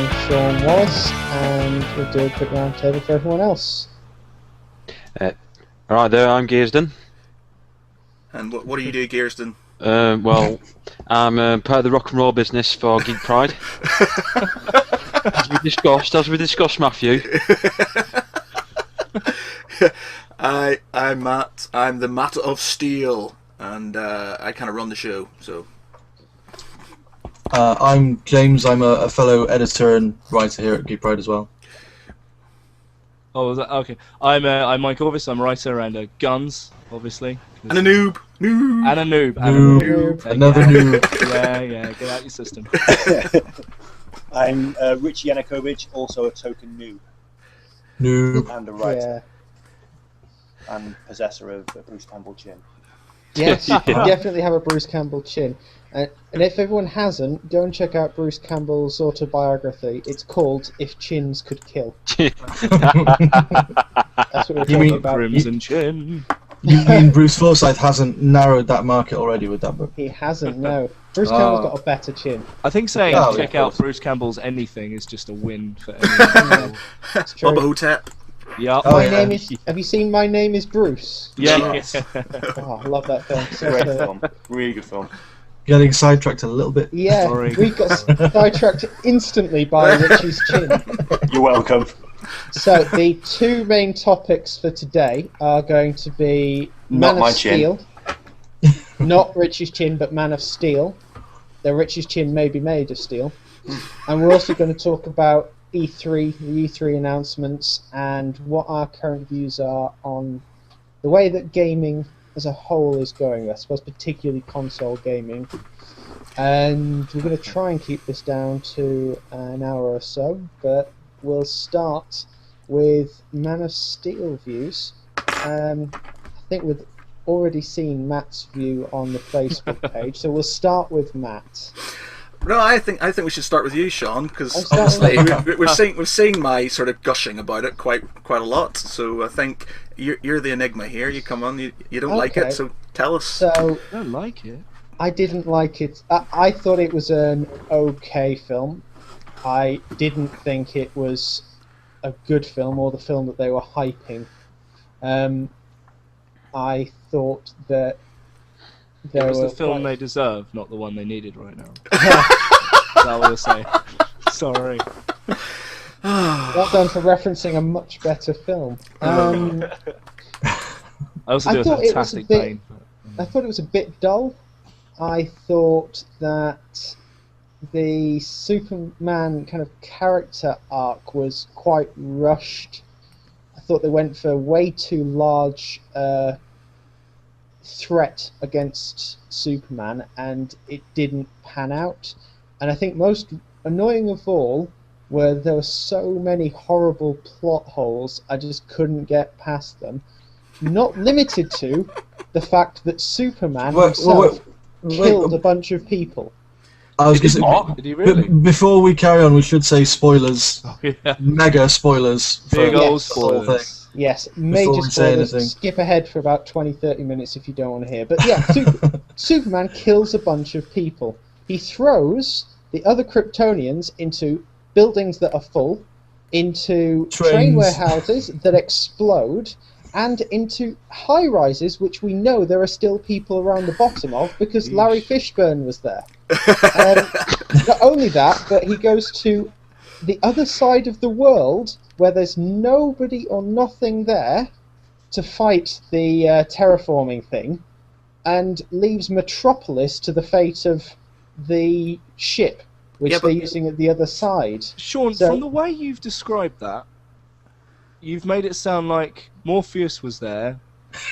I'm Sean Wallace, and we'll do a quick round table for everyone else. Alright there, I'm Gearsden. And what do you do, Gearsden? Well, I'm part of the rock and roll business for Geek Pride. as we discussed, Matthew. I'm Matt. I'm the Matt of Steel, and I kind of run the show. So I'm James. I'm a fellow editor and writer here at Geek Pride as well. Oh, is that okay? I'm Mike Orvis. I'm a writer and guns, obviously. And a noob. And a noob. Another noob. Yeah. Get out your system. I'm Rich Yanukovych, also a token Noob. and a writer, Yeah. and possessor of a Bruce Campbell chin. Yes, you definitely have a Bruce Campbell chin. And if everyone hasn't, go and check out Bruce Campbell's autobiography. It's called If Chins Could Kill. That's what we're talking about. Crimson Chin. You mean Bruce Forsyth hasn't narrowed that market already with that book? He hasn't, no. Bruce Campbell's got a better chin. I think saying Oh, check yeah, out Bruce Campbell's anything is just a win for anyone. It's true. Bubba Hotep. Yeah. Oh, My yeah. name is. Have you seen My Name Is Bruce? Yeah. Oh, I love that film. Great film, really good film. Getting sidetracked a little bit. Yeah, Sorry. we got sidetracked instantly by Richie's chin. You're welcome. So the two main topics for today are going to be Not Man my of chin. Steel. Not Richie's chin, but Man of Steel. Though Richie's chin may be made of steel. And we're also going to talk about E3, the E3 announcements, and what our current views are on the way that gaming as a whole is going, I suppose particularly console gaming. And we're going to try and keep this down to an hour or so, but we'll start with Man of Steel views. I think we've already seen Matt's view on the Facebook page, so we'll start with Matt. No, I think we should start with you, Sean, because I'm starting obviously we're seeing my sort of gushing about it quite a lot. So I think you're the enigma here. You come on, you don't like Okay. it, so tell us. So I don't like it. I didn't like it. I thought it was an okay film. I didn't think it was a good film or the film that they were hyping. I thought that It was were the film quite- they deserve, not the one they needed right now. That's all we'll say. Sorry. Well done for referencing a much better film. I also I do a thought it was a fantastic bit- Bane. I thought it was a bit dull. I thought that the Superman kind of character arc was quite rushed. I thought they went for way too large threat against Superman, and it didn't pan out. And I think most annoying of all were there were so many horrible plot holes, I just couldn't get past them. Not limited to the fact that Superman himself killed a bunch of people. I was going to Did he really? before we carry on, we should say spoilers. Oh, yeah. Mega spoilers. For Big Yeah. old the whole thing. spoilers. Yes, major we say spoilers. anything. Skip ahead for about 20-30 minutes if you don't want to hear. But yeah, Superman kills a bunch of people. He throws the other Kryptonians into buildings that are full, into train Trains. warehouses that explode, and into high-rises which we know there are still people around the bottom of because Larry Fishburne was there. Not only that, but he goes to the other side of the world where there's nobody or nothing there to fight the terraforming thing, and leaves Metropolis to the fate of the ship, which Yeah, but- they're using at the other side. Sean, So- from the way you've described that, you've made it sound like Morpheus was there,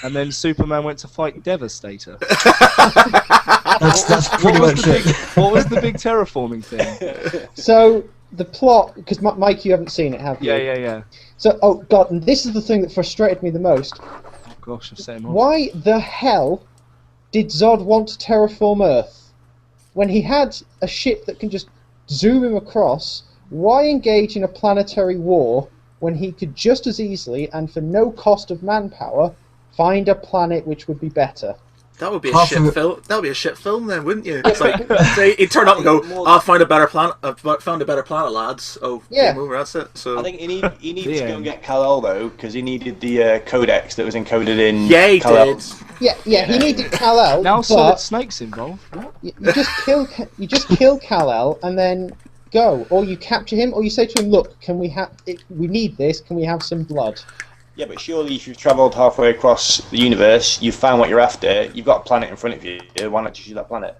and then Superman went to fight Devastator. That's pretty much it. What was the big terraforming thing? So the plot, because Mike, you haven't seen it, have you? Yeah. So, oh god, and this is the thing that frustrated me the most. Oh gosh, I've said more. Why the hell did Zod want to terraform Earth? When he had a ship that can just zoom him across, why engage in a planetary war when he could just as easily, and for no cost of manpower, find a planet which would be better? That would be a Half shit of it- film. That would be a shit film then, wouldn't you? It's like say he'd turn up and go, "Oh, I found a better planet. I've found a better planet, lads." Oh, Yeah. game over. That's it. So I think he needed The to go and end. get Kal-El though, because he needed the codex that was encoded in. yeah, he Kal-El's. did. Yeah, he needed Kal-El, Now Solid but Snake's involved. What? you just kill Kal-El and then go, or you capture him, or you say to him, "Look, we need this. Can we have some blood?" Yeah, but surely if you've travelled halfway across the universe, you've found what you're after, you've got a planet in front of you, why not just use that planet?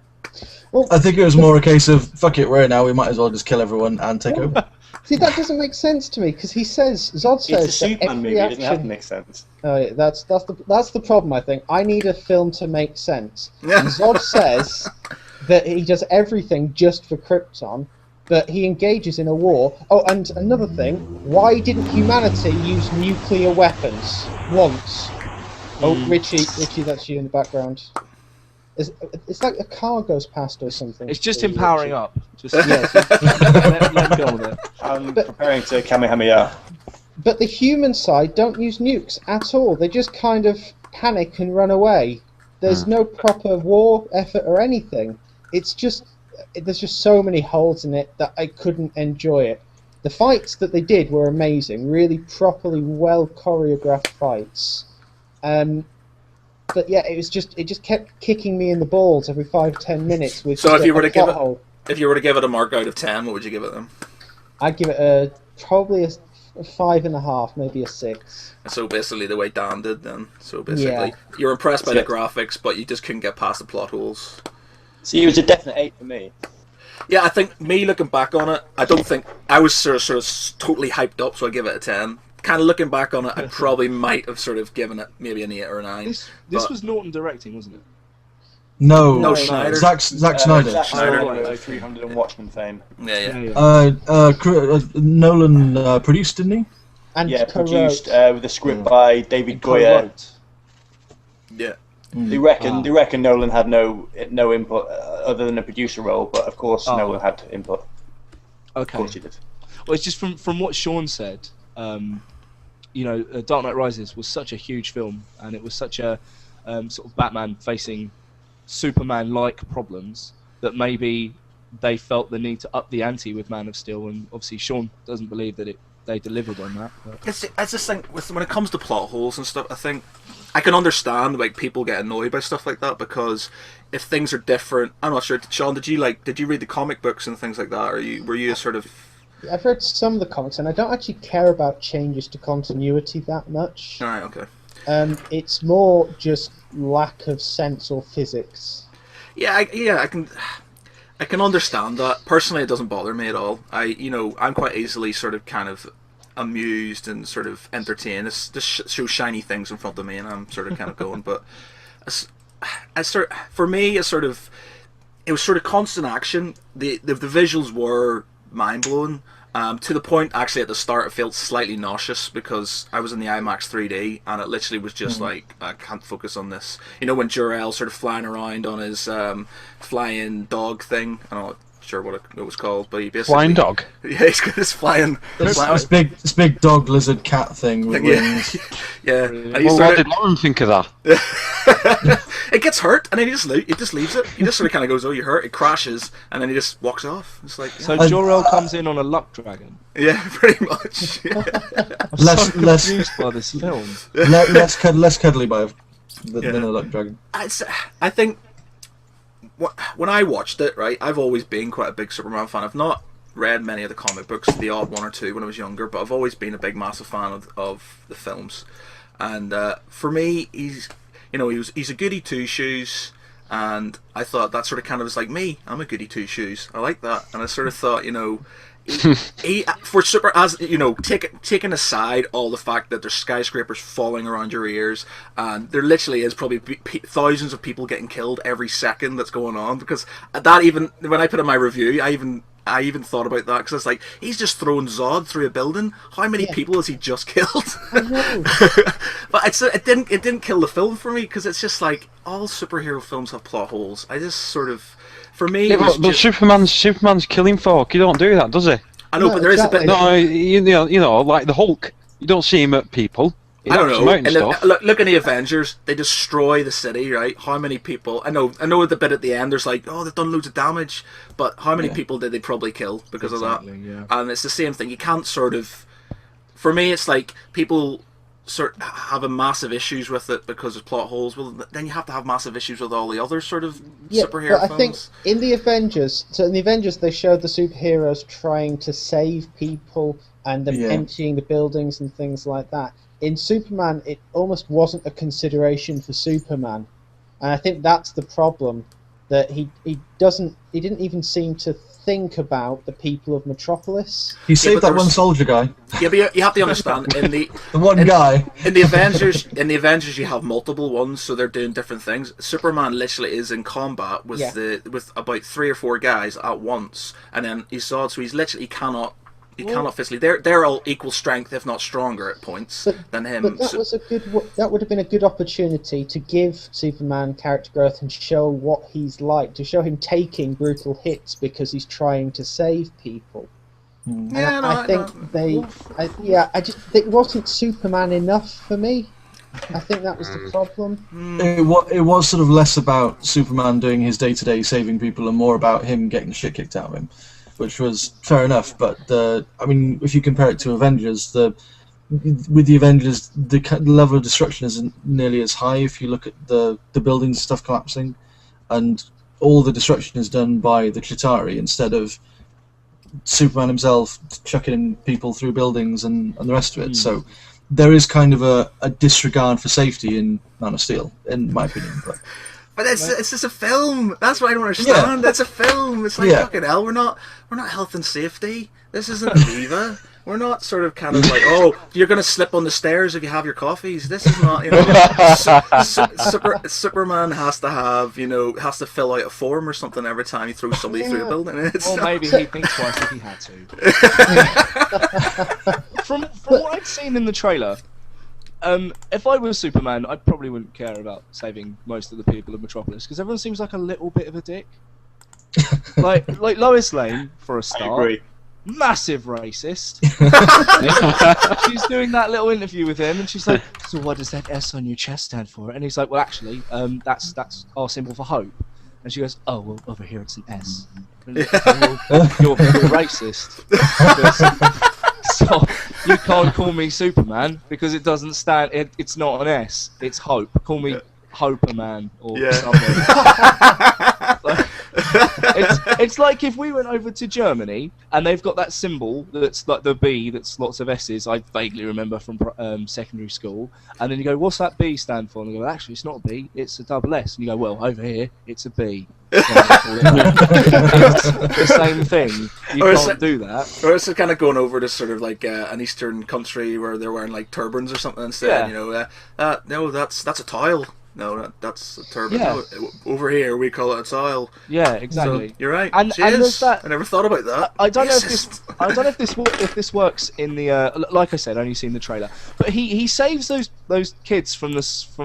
I think it was more a case of, fuck it, we're here now, we might as well just kill everyone and take over. See, that doesn't make sense to me because Zod says It's a that Superman every movie, it doesn't have to action. make sense. Oh, yeah, that's the problem. I think I need a film to make sense. Yeah. And Zod says that he does everything just for Krypton, but he engages in a war. Oh, and another thing, why didn't humanity use nuclear weapons once? Oh, Richie, that's you in the background. It's like a car goes past or something. It's just Or him powering Richie. up. Just Yes. let him go with it. I'm But- preparing to Kamehameha. But the human side don't use nukes at all. They just kind of panic and run away. There's no proper war effort or anything. It's just there's just so many holes in it that I couldn't enjoy it. The fights that they did were amazing, really properly well choreographed fights. But yeah, it just kept kicking me in the balls every 5-10 minutes with So just if you were to give plot it- hole. If you were to give it a mark out of 10, what would you give it then? I'd give it probably a 5.5, maybe a 6. So basically the way Dan did then. So basically, Yeah. you're impressed by the Yeah. graphics, but you just couldn't get past the plot holes. See, it was a definite 8 for me. Yeah, I think me looking back on it, I don't think I was sort of totally hyped up, so I give it a 10. Kind of looking back on it, I probably might have sort of given it maybe an 8 or a 9. This but- was Norton directing, wasn't it? No, No, Schneider. Zack Snyder. Zack Snyder, Oh, right. 300 and Watchmen fame. Yeah. Nolan produced, didn't he? And Yeah, co-wrote. produced with a script by David Goyer. Co-wrote. Yeah. They reckon Nolan had no input other than a producer role, but of course Oh. Nolan had input. Of Okay. course he did. Well, it's just from what Sean said. Dark Knight Rises was such a huge film, and it was such a sort of Batman facing Superman-like problems that maybe they felt the need to up the ante with Man of Steel, and obviously Sean doesn't believe that they delivered on that. But I just think when it comes to plot holes and stuff, I think I can understand like people get annoyed by stuff like that because if things are different, I'm not sure. Sean, did you read the comic books and things like that, or were you sort of? I've read some of the comics, and I don't actually care about changes to continuity that much. All right, okay. It's more just lack of sense or physics. Yeah, I can understand that. Personally, it doesn't bother me at all. I'm quite easily sort of kind of amused and sort of entertained. It's just shows shiny things in front of me, and I'm sort of kind of going. But for me, it was sort of constant action. The visuals were mind blowing. To the point, actually, at the start, it felt slightly nauseous because I was in the IMAX 3D and it literally was just like, I can't focus on this. You know, when Jor-El sort of flying around on his flying dog thing, I'm not sure what it was called, but he basically... Flying dog? Yeah, he's got this flying... This big dog lizard cat thing with wings. Yeah. And he Well, what started- did Lauren think of that? It gets hurt, and then he just leaves it. He just sort of kind of goes, "Oh, you're hurt." It crashes, and then he just walks off. It's like, so yeah, Jor-El comes in on a luck dragon. yeah pretty much. Yeah. I'm Less- so less- confused by this film. less cuddly than Yeah. a luck dragon. I think when I watched it, right, I've always been quite a big Superman fan. I've not read many of the comic books, the odd one or two when I was younger, but I've always been a big, massive fan of the films. And for me, he's a goody two shoes, and I thought that sort of kind of was like me. I'm a goody two shoes. I like that, and I sort of thought, he for super, as taking aside all the fact that there's skyscrapers falling around your ears, and there literally is probably thousands of people getting killed every second that's going on. Because that, even when I put in my review, I even thought about that because it's like he's just throwing Zod through a building. How many people has he just killed? I know. But it didn't kill the film for me because it's just like all superhero films have plot holes. I just sort of, for me, Yeah, it was but just, Superman's killing folk. He don't do that, does he? I know, No, but there is a exactly. bit. No, like the Hulk. You don't see him at people. I don't know. promoting And stuff. look in the Avengers, they destroy the city, right? How many people? I know the bit at the end. There's like, oh, they've done loads of damage, but how many people did they probably kill because of that? Yeah. And it's the same thing. You can't sort of. For me, it's like people having massive issues with it because of plot holes. Well, then you have to have massive issues with all the other sort of superhero but I think films. in the Avengers, they showed the superheroes trying to save people and them emptying the buildings and things like that. In Superman, it almost wasn't a consideration for Superman, and I think that's the problem. That he didn't even seem to think about the people of Metropolis. He saved that one soldier guy. Yeah, but you have to understand in the guy in the Avengers you have multiple ones, so they're doing different things. Superman literally is in combat with about 3 or 4 guys at once, and then he's literally cannot physically. They're all equal strength, if not stronger, at points than him. But that would have been a good opportunity to give Superman character growth and show what he's like, to show him taking brutal hits because he's trying to save people. It wasn't Superman enough for me. I think that was the problem. It was sort of less about Superman doing his day-to-day saving people and more about him getting the shit kicked out of him, which was fair enough. But if you compare it to Avengers, with the Avengers, the level of destruction isn't nearly as high. If you look at the buildings and stuff collapsing, and all the destruction is done by the Chitauri instead of Superman himself chucking people through buildings and the rest of it. So there is kind of a disregard for safety in Man of Steel, in my opinion. But it's just a film. That's what I don't understand. That's a film. It's like fucking hell. We're not health and safety. This isn't Aviva. We're not sort of kind of like, oh, you're going to slip on the stairs if you have your coffees. This is not, Superman has to have, has to fill out a form or something every time he throws somebody through a building. Maybe he'd think twice if he had to. From what I'd seen in the trailer, if I was Superman, I probably wouldn't care about saving most of the people of Metropolis because everyone seems like a little bit of a dick. like Lois Lane for a start. I agree. Massive racist. She's doing that little interview with him, and she's like, "So what does that S on your chest stand for?" And he's like, "Well, actually, that's our symbol for hope." And she goes, "Oh, well, over here it's an S." You're racist. So you can't call me Superman because it doesn't stand. It's not an S. It's hope. Call me Hoperman or something. It's like if we went over to Germany and they've got that symbol that's like the B that's lots of S's. I vaguely remember from secondary school. And then you go, "What's that B stand for?" And they go, "Actually, it's not a B. It's a double S." And you go, "Well, over here, it's a B." It's the same thing. You can't do that. Or it's kind of going over to sort of like an Eastern country where they're wearing like turbans or something instead. No, that's a tile. No, that's a turban. Yeah. No, over here we call it a tile. Yeah, exactly. So, you're right. And there's that. I never thought about that. I don't know if this works in the like I said, only seen the trailer. But he saves those kids from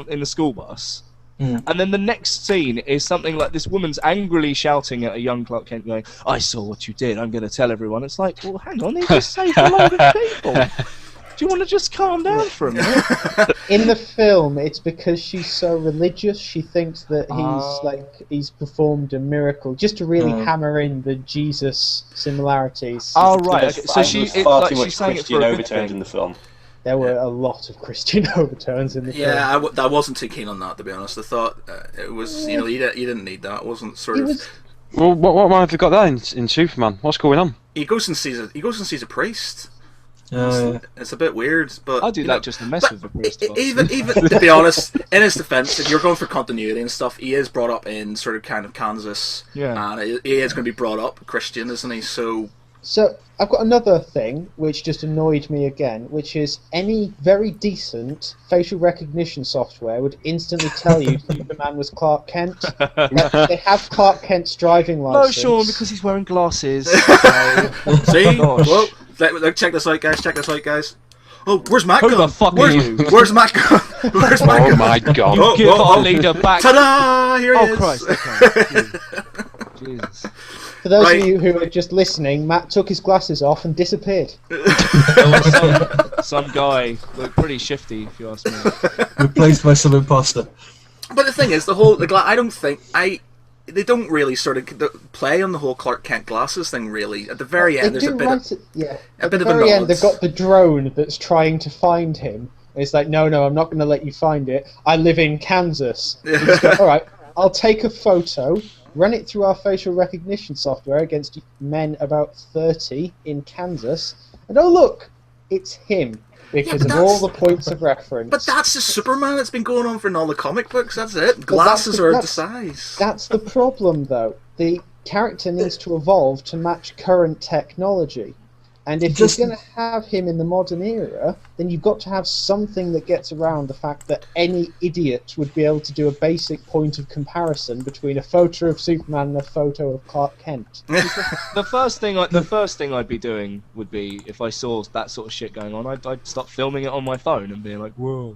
in the school bus. And then the next scene is something like this woman's angrily shouting at a young Clark Kent going, "I saw what you did, I'm going to tell everyone." It's like, well, hang on, he just saved a load of people. Do you want to just calm down for a minute? In the film, it's because she's so religious. She thinks that he's performed a miracle, just to really hammer in the Jesus similarities. Oh right, okay. So she's too much Christian overtones in the film. There were a lot of Christian overtones in the film. Yeah, I wasn't too keen on that, to be honest. I thought it was, you didn't need that. It wasn't sort of. Well, why have they got that in Superman? What's going on? He goes and sees a priest. It's a bit weird, but I do that just to mess with the priest. Even to be honest, in his defense, if you're going for continuity and stuff, he is brought up in sort of kind of Kansas, and he is going to be brought up Christian, isn't he? So I've got another thing which just annoyed me again, which is any very decent facial recognition software would instantly tell you Superman was Clark Kent. They have Clark Kent's driving license. No, Sean, because he's wearing glasses. See? Whoa. Check this out, guys. Oh, where's Matt Who gone? the fuck are you? Where's Matt gone? Where's Matt gone? Oh my god. You give our leader back. Ta-da! Here he is. Oh, Christ. Okay. Jesus. For those Right. of you who are just listening, Matt took his glasses off and disappeared. Some guy looked pretty shifty, if you ask me. Replaced by some imposter. But the thing is, I don't think they don't really sort of play on the whole Clark Kent glasses thing. Really, at the very end, They there's do a bit. right at, a at bit the of a very end, nod. they've got the drone that's trying to find him. And it's like, no, I'm not going to let you find it. I live in Kansas. And you just go, all right, I'll take a photo, run it through our facial recognition software against men about 30 in Kansas, and oh look, it's him. Because but of all the points of reference. But that's the Superman that's been going on for in all the comic books. That's it. But Glasses are the that's- size. That's the problem, though. The character needs to evolve to match current technology. And if Just- you're going to have him in the modern era, then you've got to have something that gets around the fact that any idiot would be able to do a basic point of comparison between a photo of Superman and a photo of Clark Kent. The first thing I'd be doing would be, if I saw that sort of shit going on, I'd start filming it on my phone and being like, whoa,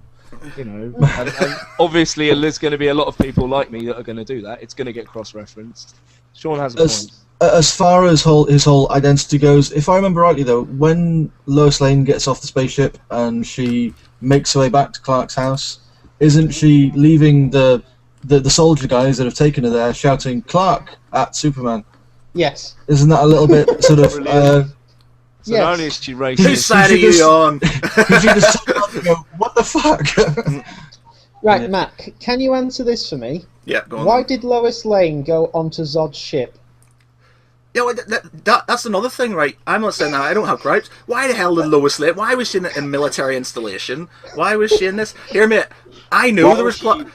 you know. And obviously, there's going to be a lot of people like me that are going to do that. It's going to get cross-referenced. Sean has a point. As far as his whole identity goes, if I remember rightly though, when Lois Lane gets off the spaceship and she makes her way back to Clark's house, isn't she leaving the soldier guys that have taken her there shouting "Clark" at Superman? Yes. Isn't that a little bit sort of? So Yes. not only is she racist, Whose side are you just- you on? Could you just stop and go, what the fuck? Right, Yeah. Matt, can you answer this for me? Yeah, go on. Why then. did Lois Lane go onto Zod's ship? Yeah, well, that's another thing, right? I'm not saying that. I don't have gripes. Why the hell did Lois Lane? Why was she in a military installation? Why was she in this? Hear me. I knew there was plot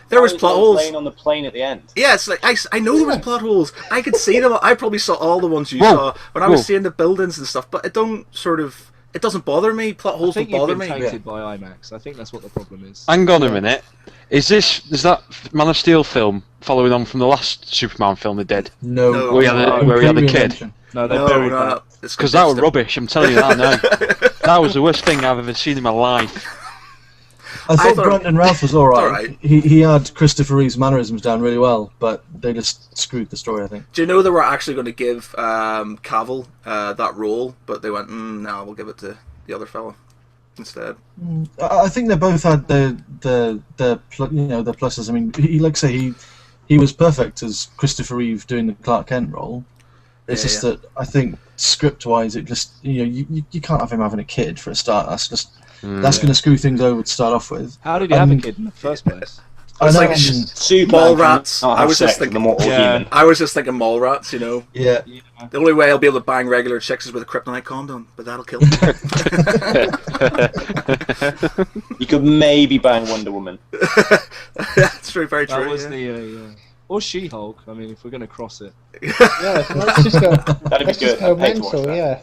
holes. Laying on the plane at the end. Yeah, it's like I know there was plot holes. I could see them. I probably saw all the ones you Whoa. saw when I was Whoa. seeing the buildings and stuff. But it doesn't bother me. Plot I holes don't think you've bother been me. tainted by IMAX. I think that's what the problem is. Hang on a minute. Is that Man of Steel film following on from the last Superman film they did? No. No. Where he had a kid? Reinvention. No, they No, buried no, that. it's Because that was it's- rubbish, I'm telling you that now. That was the worst thing I've ever seen in my life. I thought thought- Brandon Routh was alright. alright. He had Christopher Reeve's mannerisms down really well, but they just screwed the story, I think. Do you know they were actually going to give Cavill that role, but they went, no, we'll give it to the other fellow instead. I think they both had the pluses. I mean, he like I say he was perfect as Christopher Reeve doing the Clark Kent role. It's Yeah, just that I think script-wise, it just you can't have him having a kid for a start. That's going to screw things over to start off with. How did he have a Um, kid in the first place? I was know, like, I mean, Mall Superman rats. cannot I have was sex just with thinking- a mortal Yeah. human. I was just thinking mall rats, you know. yeah. The only way I'll be able to bang regular chicks is with a kryptonite condom, but that'll kill me. You could maybe bang Wonder Woman. That's very, very That true. was yeah. the or She-Hulk. I mean, if we're going to cross it. Yeah, let's just go, That'd be let's just good. go I'd pay to watch mental, that. yeah.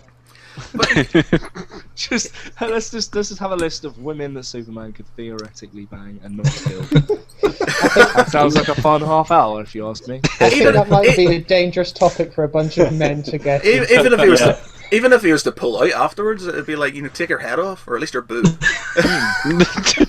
Let's just have a list of women that Superman could theoretically bang and not kill. That sounds like a fun half hour, if you ask me. I think that might be a dangerous topic for a bunch of men to get into. Even if he was even if he was to pull out afterwards, it'd be like, take her head off, or at least her boob.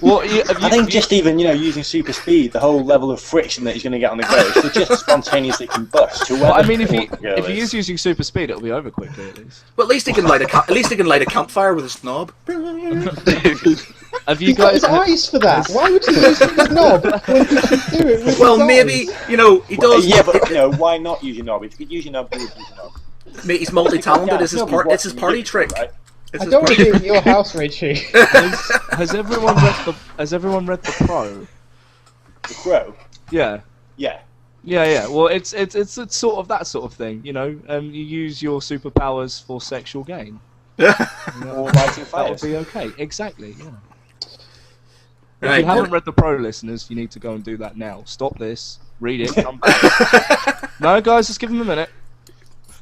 Well, I think just even, using super speed, the whole level of friction that he's going to get on the go, so just spontaneously combust. well, I mean, if he Girl is using super speed, it'll be over quickly at least. But at least he can light a campfire with his knob. Have you You've got his guys? eyes for that. Why would he use his knob when he could do it with Well, his maybe eyes? he does. Yeah, but why not use your knob? If you could use your knob, you would use your knob. Mate, he's multi-talented. Yeah, It's his nobody's it's his watching party you, trick. right? It's I his don't want to party. do it in your house, Richie. Has everyone read the Pro? The Crow? Yeah. Yeah. Yeah. Well, it's sort of that sort of thing, you use your superpowers for sexual gain. Or lighting That would fires. be okay. Exactly. Yeah. If Right. you haven't read the Pro, listeners, you need to go and do that now. Stop this. Read it. Come back. No, guys, just give them a minute.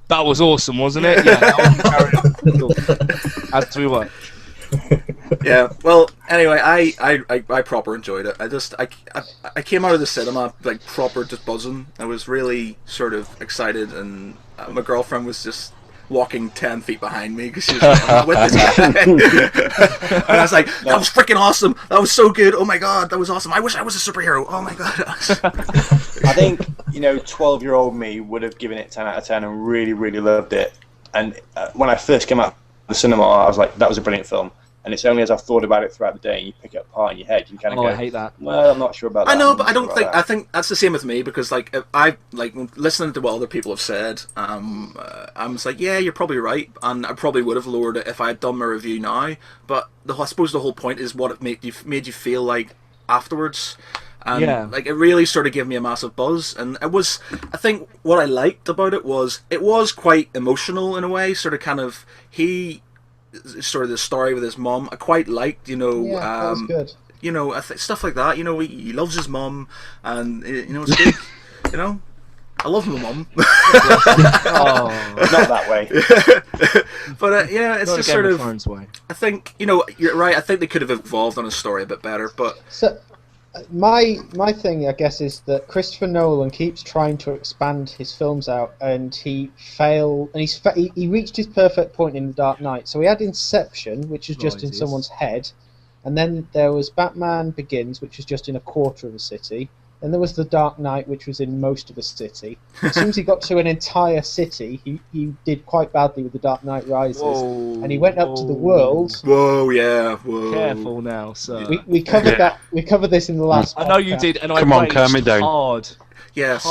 That was awesome, wasn't it? Yeah. Now we can carry on. As we watch. Yeah. Well, anyway, I proper enjoyed it. I came out of the cinema like proper just buzzing. I was really sort of excited, and my girlfriend was just walking 10 feet behind me because she was like, I'm with this guy. And I was like, that was freaking awesome. That was so good. Oh my god, that was awesome. I wish I was a superhero. Oh my god. I think 12-year-old me would have given it 10 out of 10 and really, really loved it. And when I first came out of the cinema, I was like, that was a brilliant film. And it's only as I've thought about it throughout the day, and you pick it apart in your head, you kind of go, I hate that. Well, I'm not sure about that. I know, I'm but not I sure don't about think. that. I think that's the same with me because, like, listening to what other people have said, I'm just like, yeah, you're probably right, and I probably would have lowered it if I had done my review now. But I suppose the whole point is what it made you feel like afterwards. And like it really sort of gave me a massive buzz, and it was. I think what I liked about it was quite emotional in a way. Sort of, kind of sort of the story with his mum. I quite liked, that was good. Stuff like that. He loves his mum, and it's good. I love my mum. Oh, Not that way. But it's not just a Game sort of of. Thrones way. I think you're right. I think they could have evolved on a story a bit better, but So, my thing, I guess, is that Christopher Nolan keeps trying to expand his films out, and he failed. And he reached his perfect point in The Dark Knight. So he had Inception, which is just in Rises. someone's head, and then there was Batman Begins, which was just in a quarter of a city. Then there was The Dark Knight, which was in most of a city. As soon as he got to an entire city, he did quite badly with The Dark Knight Rises. Whoa, And he went up to the world. whoa, yeah, whoa. Careful now, sir. We covered that. We covered this in the last. I know you podcast. did, and Come I on, raged calm it down. hard. Yes,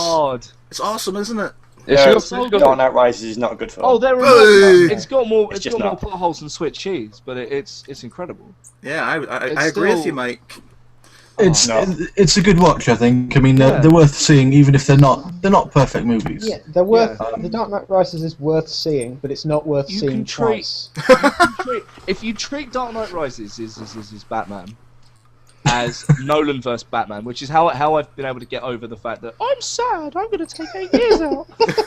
It's awesome, isn't it? It's Yeah, good. so good. Dark Knight Rises is not a good film. Oh, there are. Hey! It's got more. It's just got more not. potholes than Swiss cheese, but it's incredible. Yeah, I It's agree with still- you, Mike. It's a good watch, I think. I mean, Yeah. they're worth seeing, even if they're not perfect movies. Yeah, they're worth. Yeah. The Dark Knight Rises is worth seeing, but it's not worth You seeing can treat- twice. If you treat Dark Knight Rises as Batman, as Nolan versus Batman, which is how I've been able to get over the fact that I'm sad, I'm going to take 8 years out.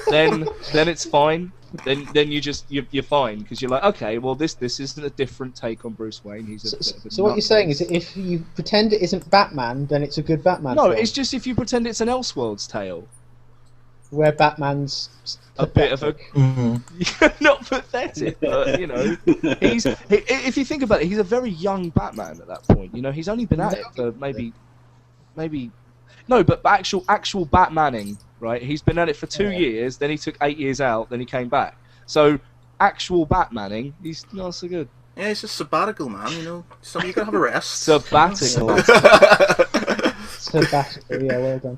then it's fine. Then you're fine because you're like, okay, well this isn't a different take on Bruce Wayne. He's a bit of a So what you're nutcase. saying is, that if you pretend it isn't Batman, then it's a good Batman. No, film, it's just if you pretend it's an Elseworlds tale. where Batman's A bit of a Mhm. not pathetic, but if you think about it, he's a very young Batman at that point. He's only been at it for maybe no, but actual Batmaning, right? He's been at it for 2 years, then he took 8 years out, then he came back. So actual Batmaning, he's not so good. Yeah, it's just sabbatical, man. So you gotta have a rest. Sabbatical. Sabbatical, yeah, well done.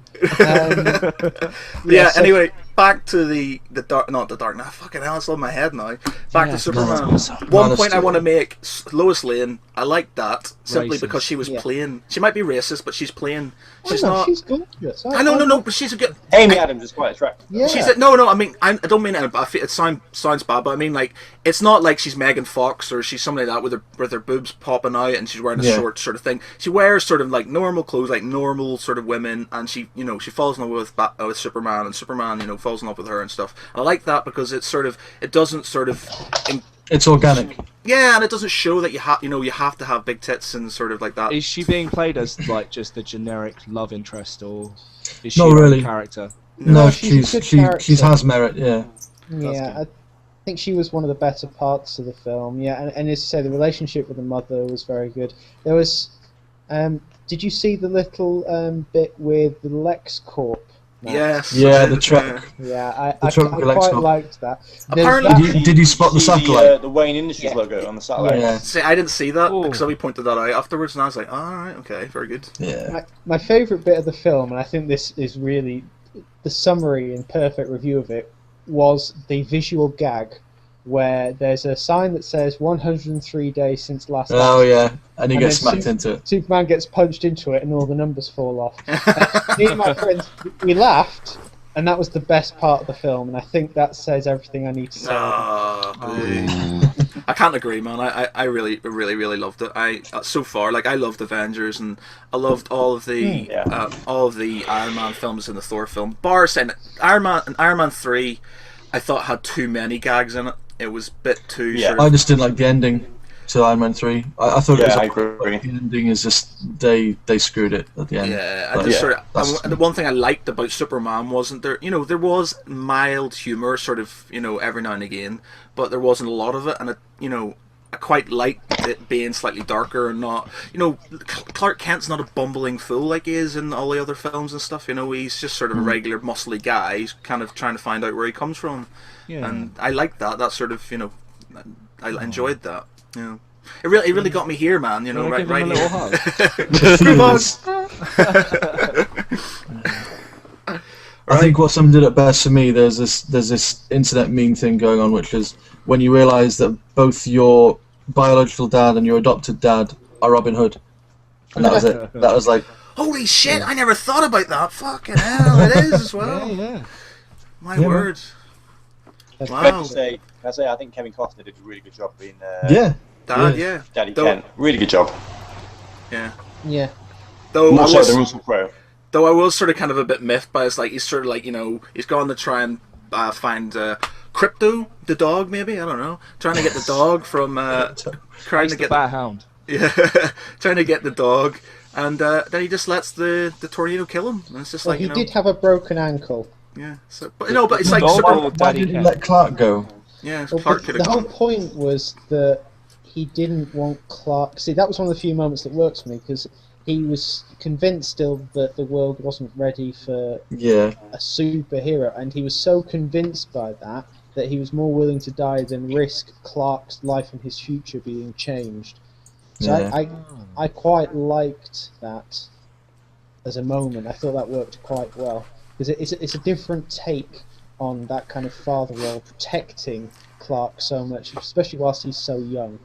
Yeah. so- Anyway, back to the dark, not the Dark Knight. Fucking hell, it's on my head now. Back to Superman. Man One of point I Steel. want to make: Lois Lane. I like that simply Racist. because she was Yeah. playing. She might be racist, but she's playing. She's no, not. She's gorgeous. I know, no, but she's a good. Amy Adams is quite attractive. Yeah. She's no. I mean, I don't mean it. It sounds bad, but I mean like it's not like she's Megan Fox or she's somebody like that with her boobs popping out and she's wearing a Yeah. short sort of thing. She wears sort of like normal clothes, like normal sort of women, and she falls in love with Superman, and Superman falls in love with her and stuff. And I like that because it doesn't sort of. It's organic. Yeah, and it doesn't show that you have to have big tits and sort of like that. Is she being played as like just a generic love interest, or is she Not her own really. character? No, she's a good she character. has merit. Yeah. Yeah, I think she was one of the better parts of the film. Yeah, and as you say, the relationship with the mother was very good. There was, did you see the little bit with the LexCorp? Matt? Yes. Yeah, the truck. Yeah, The I truck with quite LexCorp. liked that. Apparently- Did you spot the satellite? The Wayne Industries Yeah. logo on the satellite. Yeah. See, I didn't see that Oh. because somebody pointed that out afterwards, and I was like, all right, okay, very good. Yeah. My favourite bit of the film, and I think this is really the summary and perfect review of it, was the visual gag where there's a sign that says 103 days since last Oh yeah, and he And gets then smacked into it. Superman gets punched into it and all the numbers fall off. Me and my friends, we laughed, and that was the best part of the film, and I think that says everything I need to say. I can't agree, man. I really, really, really loved it. So far, like I loved Avengers, and I loved all of the Iron Man films and the Thor film. Bar saying Iron Man 3, I thought had too many gags in it. It was a bit too. Yeah. Sort I of, just didn't like the ending to Iron Man 3. I thought it was. Yeah, I agree. The ending is just they screwed it at the end. yeah, I But just yeah, sort of. that's- And the one thing I liked about Superman wasn't there. There was mild humor, sort of, every now and again, but there wasn't a lot of it, and I quite like it being slightly darker and not, Clark Kent's not a bumbling fool like he is in all the other films and stuff. He's just sort of a regular muscly guy. He's kind of trying to find out where he comes from, and I like that. That sort of, I enjoyed that. Yeah, it really got me here, man. Right give him a here. little hug. Move on. I think what some did it best for me, there's this internet meme thing going on, which is when you realise that both your biological dad and your adopted dad are Robin Hood, and that was it. That was like, Holy shit! I never thought about that. Fucking hell, it is as well. Yeah. My word. That's Wow. Can I say I think Kevin Costner did a really good job being yeah, Dad, yeah. Daddy Though- Kent. Really good job. Yeah. Yeah. Though More I so was, than Russell Crowe. though I was sort of kind of a bit miffed by it. Like he's sort of like he's gone to try and find Crypto the dog, maybe, I don't know, trying to get the dog from trying to The get Bat Hound. trying to get the dog, and then he just lets the tornado kill him. And it's just Well, like he did have a broken ankle. yeah. So, but but it's like dog super, or why Daddy did he Kent? let Clark go? yeah. Well, Clark the could have whole gone. point was that he didn't want Clark. See, that was one of the few moments that worked for me because he was convinced still that the world wasn't ready for Yeah, a superhero, and he was so convinced by that he was more willing to die than risk Clark's life and his future being changed. So Yeah. I quite liked that as a moment. I thought that worked quite well because it's a different take on that kind of father role, protecting Clark so much, especially whilst he's so young.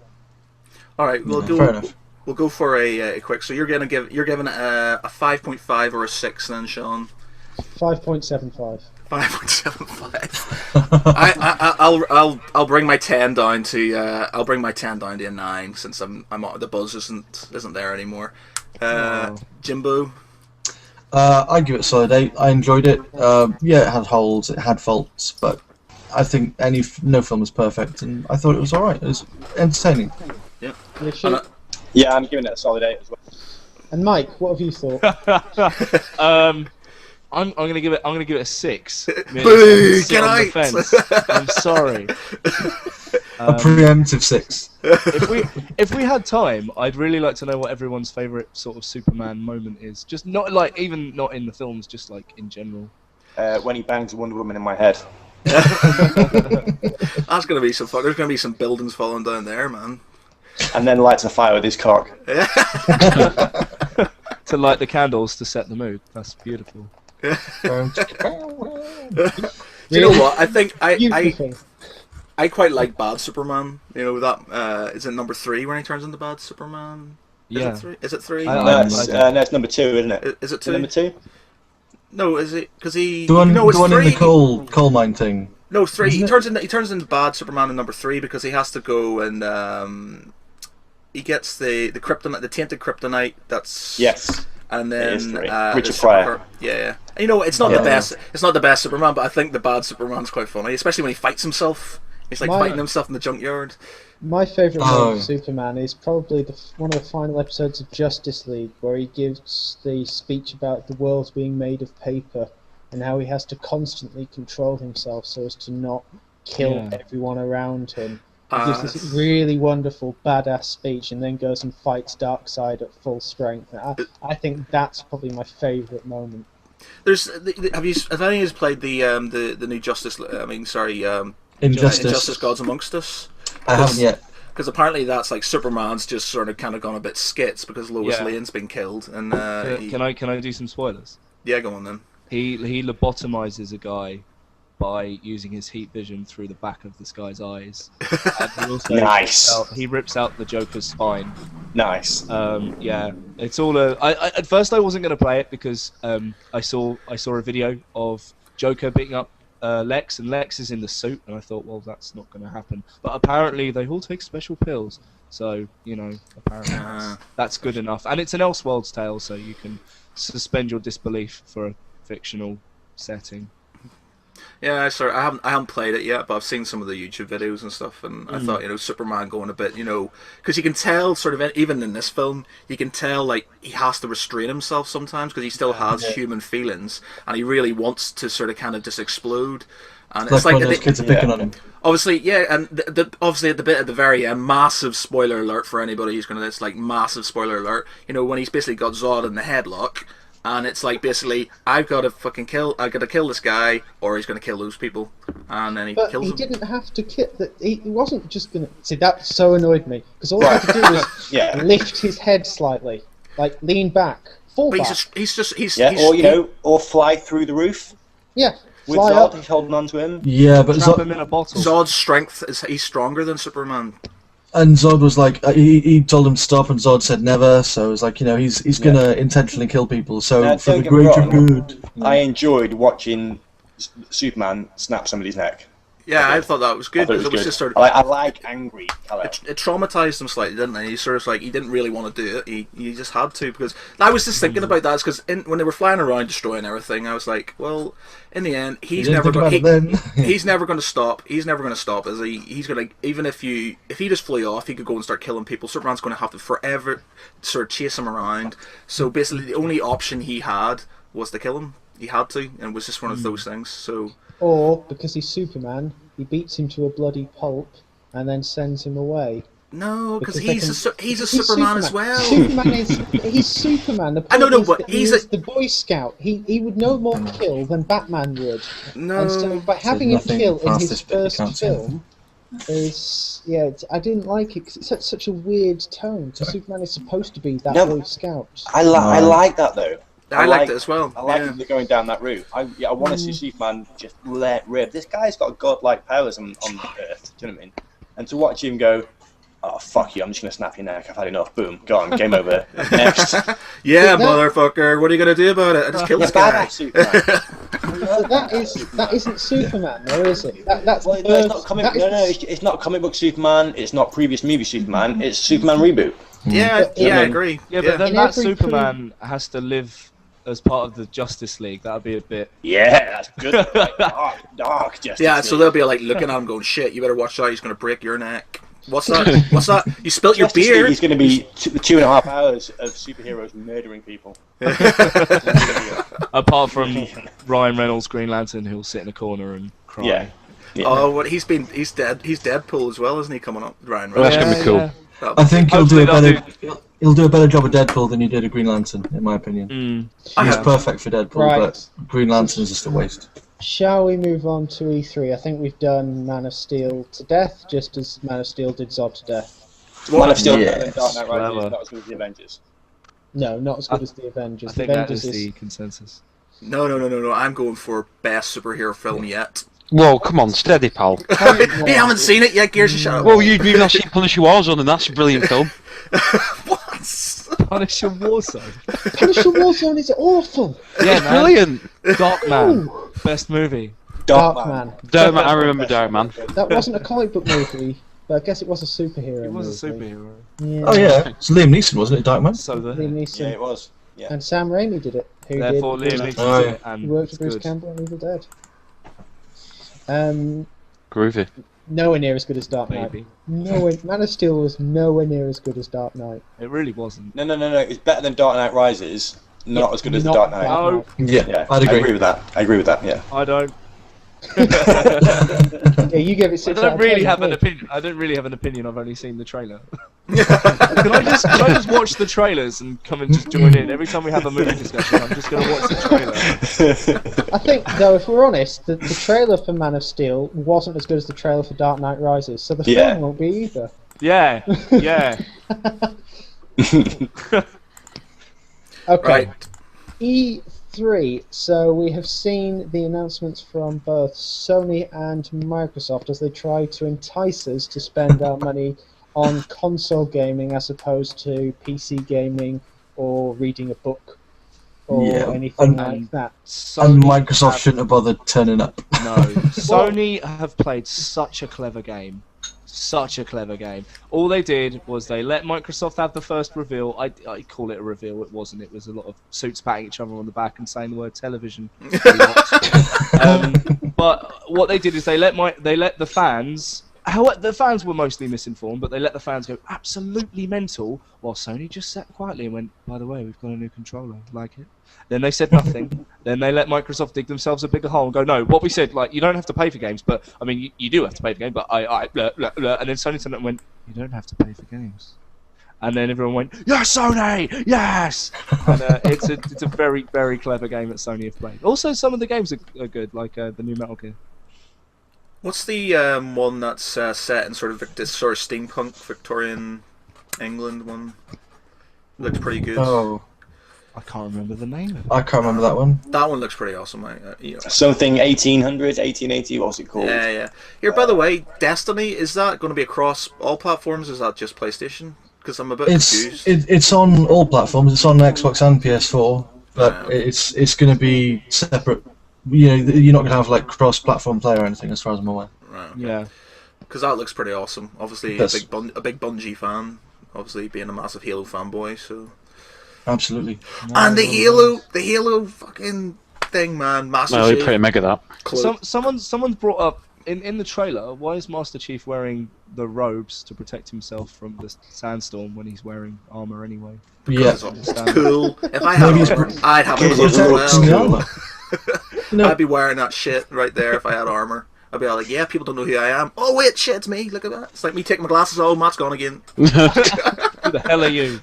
All right, we'll fair go. enough. We'll go for a quick. So you're giving it a 5.5 or a 6 then, Sean. 5.75. 5.75. I'll bring my 10 down to a 9 since the buzz isn't there anymore. Jimbo. I'd give it a solid 8. I enjoyed it. Yeah, it had holes, it had faults, but I think no film is perfect, and I thought it was alright. It was entertaining. Yeah. Yeah, sure. Yeah, I'm giving it a solid 8 as well. And Mike, what have you thought? I'm gonna give it a 6. Boo, Sit get on the out. fence. I'm sorry. A preemptive 6. If we had time, I'd really like to know what everyone's favourite sort of Superman moment is. Just not even not in the films, just like in general. When he bangs Wonder Woman in my head. That's gonna be some fun. There's gonna be some buildings falling down there, man. And then lights a fire with his cock. To light the candles to set the mood. That's beautiful. Do you know what? I think Beautiful. I quite like Bad Superman. That is it number 3 when he turns into Bad Superman? Yeah. Is it 3? I- No, it's number 2, isn't it? Is it Is it 2? number 2? No, is it? Because he. The one, no, it's the one 3. in the coal mine thing. No, 3. Isn't He turns into Bad Superman in number 3 because he has to go and he gets the kryptonite, the tainted kryptonite. That's Yes. And It then is 3. the Richard Supergirl- Pryor. Yeah. And, it's not the best. It's not the best Superman, but I think the Bad Superman's quite funny, especially when he fights himself. He's like fighting himself in the junkyard. My favourite Oh. moment of Superman is probably one of the final episodes of Justice League, where he gives the speech about the world being made of paper and how he has to constantly control himself so as to not kill everyone around him. He gives this really wonderful, badass speech and then goes and fights Darkseid at full strength. I think that's probably my favourite moment. Have any of you played the new Justice? Injustice. Gods Amongst Us. I haven't yet. Because apparently that's like Superman's just sort of kind of gone a bit skits because Lois Yeah. Lane's been killed and Can I do some spoilers? yeah, go on then. He lobotomizes a guy by using his heat vision through the back of this guy's eyes. And he also Nice. he rips out the Joker's spine. Nice. Yeah, it's all at first I wasn't going to play it because I saw a video of Joker beating up Lex, and Lex is in the suit, and I thought, well, that's not going to happen. But apparently they all take special pills, so apparently that's good enough. And it's an Elseworlds tale, so you can suspend your disbelief for a fictional setting. Yeah, sorry, I haven't played it yet, but I've seen some of the YouTube videos and stuff, and I thought, Superman going a bit, because you can tell, sort of, even in this film, you can tell, like, he has to restrain himself sometimes, because he still has human feelings, and he really wants to sort of kind of just explode. And Like when those kids are picking on him. Obviously, yeah, and obviously at the bit at the very end, massive spoiler alert for anybody who's going to this, like massive spoiler alert. You know, when he's basically got Zod in the headlock, and it's like basically I got to kill this guy, or he's going to kill those people, and then he But kills he them. didn't have to kill. He wasn't just gonna. See, that so annoyed me because all he had to do was Yeah. lift his head slightly, like lean back, fall But back. Or fly through the roof Yeah, with fly Zod. up. He's holding on to him. Yeah, but Trap him in a bottle. Zod's strength is he's stronger than Superman. and Zod was like, he told him to stop, and Zod said never. So it's like, he's gonna intentionally kill people. So Now, for don't the get me greater wrong, good. I enjoyed watching Superman snap somebody's neck. Yeah, I thought that was good I thought because it was good. just sort of. I like angry Kal-El. It traumatized him slightly, didn't it? He sort of like he didn't really want to do it. He just had to because I was just thinking about that because when they were flying around destroying everything, I was like, well, in the end, he's You never didn't think going. about it then? He's never going to stop. He's never going to stop. Is he? He's going to even if he just flew off, he could go and start killing people. Superman's going to have to forever sort of chase him around. So basically, the only option he had was to kill him. He had to, and it was just one of those things. So. Or because he's Superman, he beats him to a bloody pulp and then sends him away. No, because Because he's a Superman as well. He's Superman. The point I know, is but that he's is the Boy Scout. He would no more kill than Batman would. No. And so by having him nothing kill in past his this bit you first can't say. film I didn't like it because it's such a weird tone. Because Superman is supposed to be that No, Boy Scout. I like that though. I liked it as well. I like yeah. that they're going down that route. I want to see Superman just let rip. This guy's got godlike powers on Earth. Do you know what I mean? And to watch him go, oh fuck you! I'm just gonna snap your neck. I've had enough. Boom, gone. Game over. Next. Yeah, But that- motherfucker. What are you gonna do about it? I just killed this guy. Badass Superman. But that isn't Superman, though, is it? That's Well, the no, it's first- not comic. that is No, the- it's not comic book Superman. It's not previous movie Superman. It's Superman reboot. Yeah, But- yeah, I Yeah. agree. Yeah, but then In that every Superman has to live as part of the Justice League. That would be a bit. Yeah, that's good. Like, dark Justice Yeah, so League. they'll be like looking at him going, shit, you better watch out, he's gonna break your neck. What's that? What's that? You spilt your Justice beer? League is going to be 2.5 hours of superheroes murdering people. Apart from Ryan Reynolds' Green Lantern, who'll sit in a corner and cry. Yeah. Oh, what he's dead. He's Deadpool as well, isn't he? Coming up, Ryan Well, that's Reynolds. gonna be cool. I think he'll do Hopefully he'll do a better job of Deadpool than he did of Green Lantern, in my opinion. He's Yeah. perfect for Deadpool, Right. but Green Lantern is just a waste. Shall we move on to E3? I think we've done Man of Steel to death, just as Man of Steel did Zod to death. Man of Steel Yes. and Dark Knight Rises Clever. is not as good as the Avengers. No, not as good as the Avengers. I The think that Avengers is the consensus. No. I'm going for best superhero film yet. Whoa, come on, steady, pal. You haven't seen it yet, Gears. Shut up. Well, you've not seen Punisher Warzone, and that's a brilliant film. What? Punisher Warzone. Punisher Warzone is awful. Yeah, man. Brilliant. Darkman. Best movie. Darkman. Darkman, I remember Darkman. That wasn't a comic book movie, but I guess it was a superhero. He was a movie. superhero. Yeah. Oh yeah, it's Liam Neeson, wasn't it, Darkman? So Liam the Neeson. Yeah, it was. Yeah. And Sam Raimi did it. Who therefore did? Liam Neeson's Oh, in it, He and worked it's with Bruce good. Campbell on Evil Dead. Groovy. Nowhere near as good as Dark Knight. Maybe. Man of Steel was nowhere near as good as Dark Knight. It really wasn't. No. It's better than Dark Knight Rises. Not as good as the Not Dark Knight. bad. No, Yeah, I'd agree. with that. I agree with that. Yeah. I don't. Yeah, you gave it I 6 out don't of really 10, have an didn't opinion. I don't really have an opinion. I've only seen the trailer. Can I just watch the trailers and come and just join in every time we have a movie discussion? I'm just going to watch the trailer. you? I think, though, if we're honest, the trailer for Man of Steel wasn't as good as the trailer for Dark Knight Rises, so the Yeah. film won't be either. Yeah, yeah. Okay. Right. E3. So we have seen the announcements from both Sony and Microsoft as they try to entice us to spend our money on console gaming as opposed to PC gaming or reading a book or Yeah, anything and- like that. And Sony Microsoft have- shouldn't have bothered turning up. No, Sony have played such a clever game. Such a clever game. All they did was they let Microsoft have the first reveal. I call it a reveal. It wasn't. It was a lot of suits patting each other on the back and saying the word television a lot. But what they did is they let the fans the fans were mostly misinformed, but they let the fans go absolutely mental, while Sony just sat quietly and went, by the way, we've got a new controller, like it? Then they said nothing. Then they let Microsoft dig themselves a bigger hole and go, no, what we said, like, you don't have to pay for games, but, I mean, you do have to pay for games, but and then Sony turned up and went, you don't have to pay for games. And then everyone went, yes, Sony, yes! And it's a very, very clever game that Sony have played. Also, some of the games are good, like the new Metal Gear. What's the one that's set in sort of this sort of steampunk Victorian England one? Looks pretty good. Oh, I can't remember the name of it. I can't remember that one. That one looks pretty awesome. Something 1800, 1880. What's it called? Yeah. Here, by the way, Destiny, is that going to be across all platforms? Is that just PlayStation? Because I'm a bit confused. It's on all platforms. It's on Xbox and PS4, but it's going to be separate. You know, you're not going to have like cross-platform play or anything, as far as I'm aware. Right, okay. Yeah. Because that looks pretty awesome. Obviously, a big Bungie fan. Obviously, being a massive Halo fanboy, so. Absolutely. And the Halo fucking thing, man. Master Well, Chief. they're pretty mega that. Someone's brought up in the trailer. Why is Master Chief wearing the robes to protect himself from the sandstorm when he's wearing armor anyway? Because Yeah. it's cool. If I had armor, I'd have it as well. I'd be wearing that shit right there if I had armor. I'd be all like, yeah, people don't know who I am. Oh wait, shit, it's me. Look at that. It's like me taking my glasses off. Matt's gone again. Who the hell are you?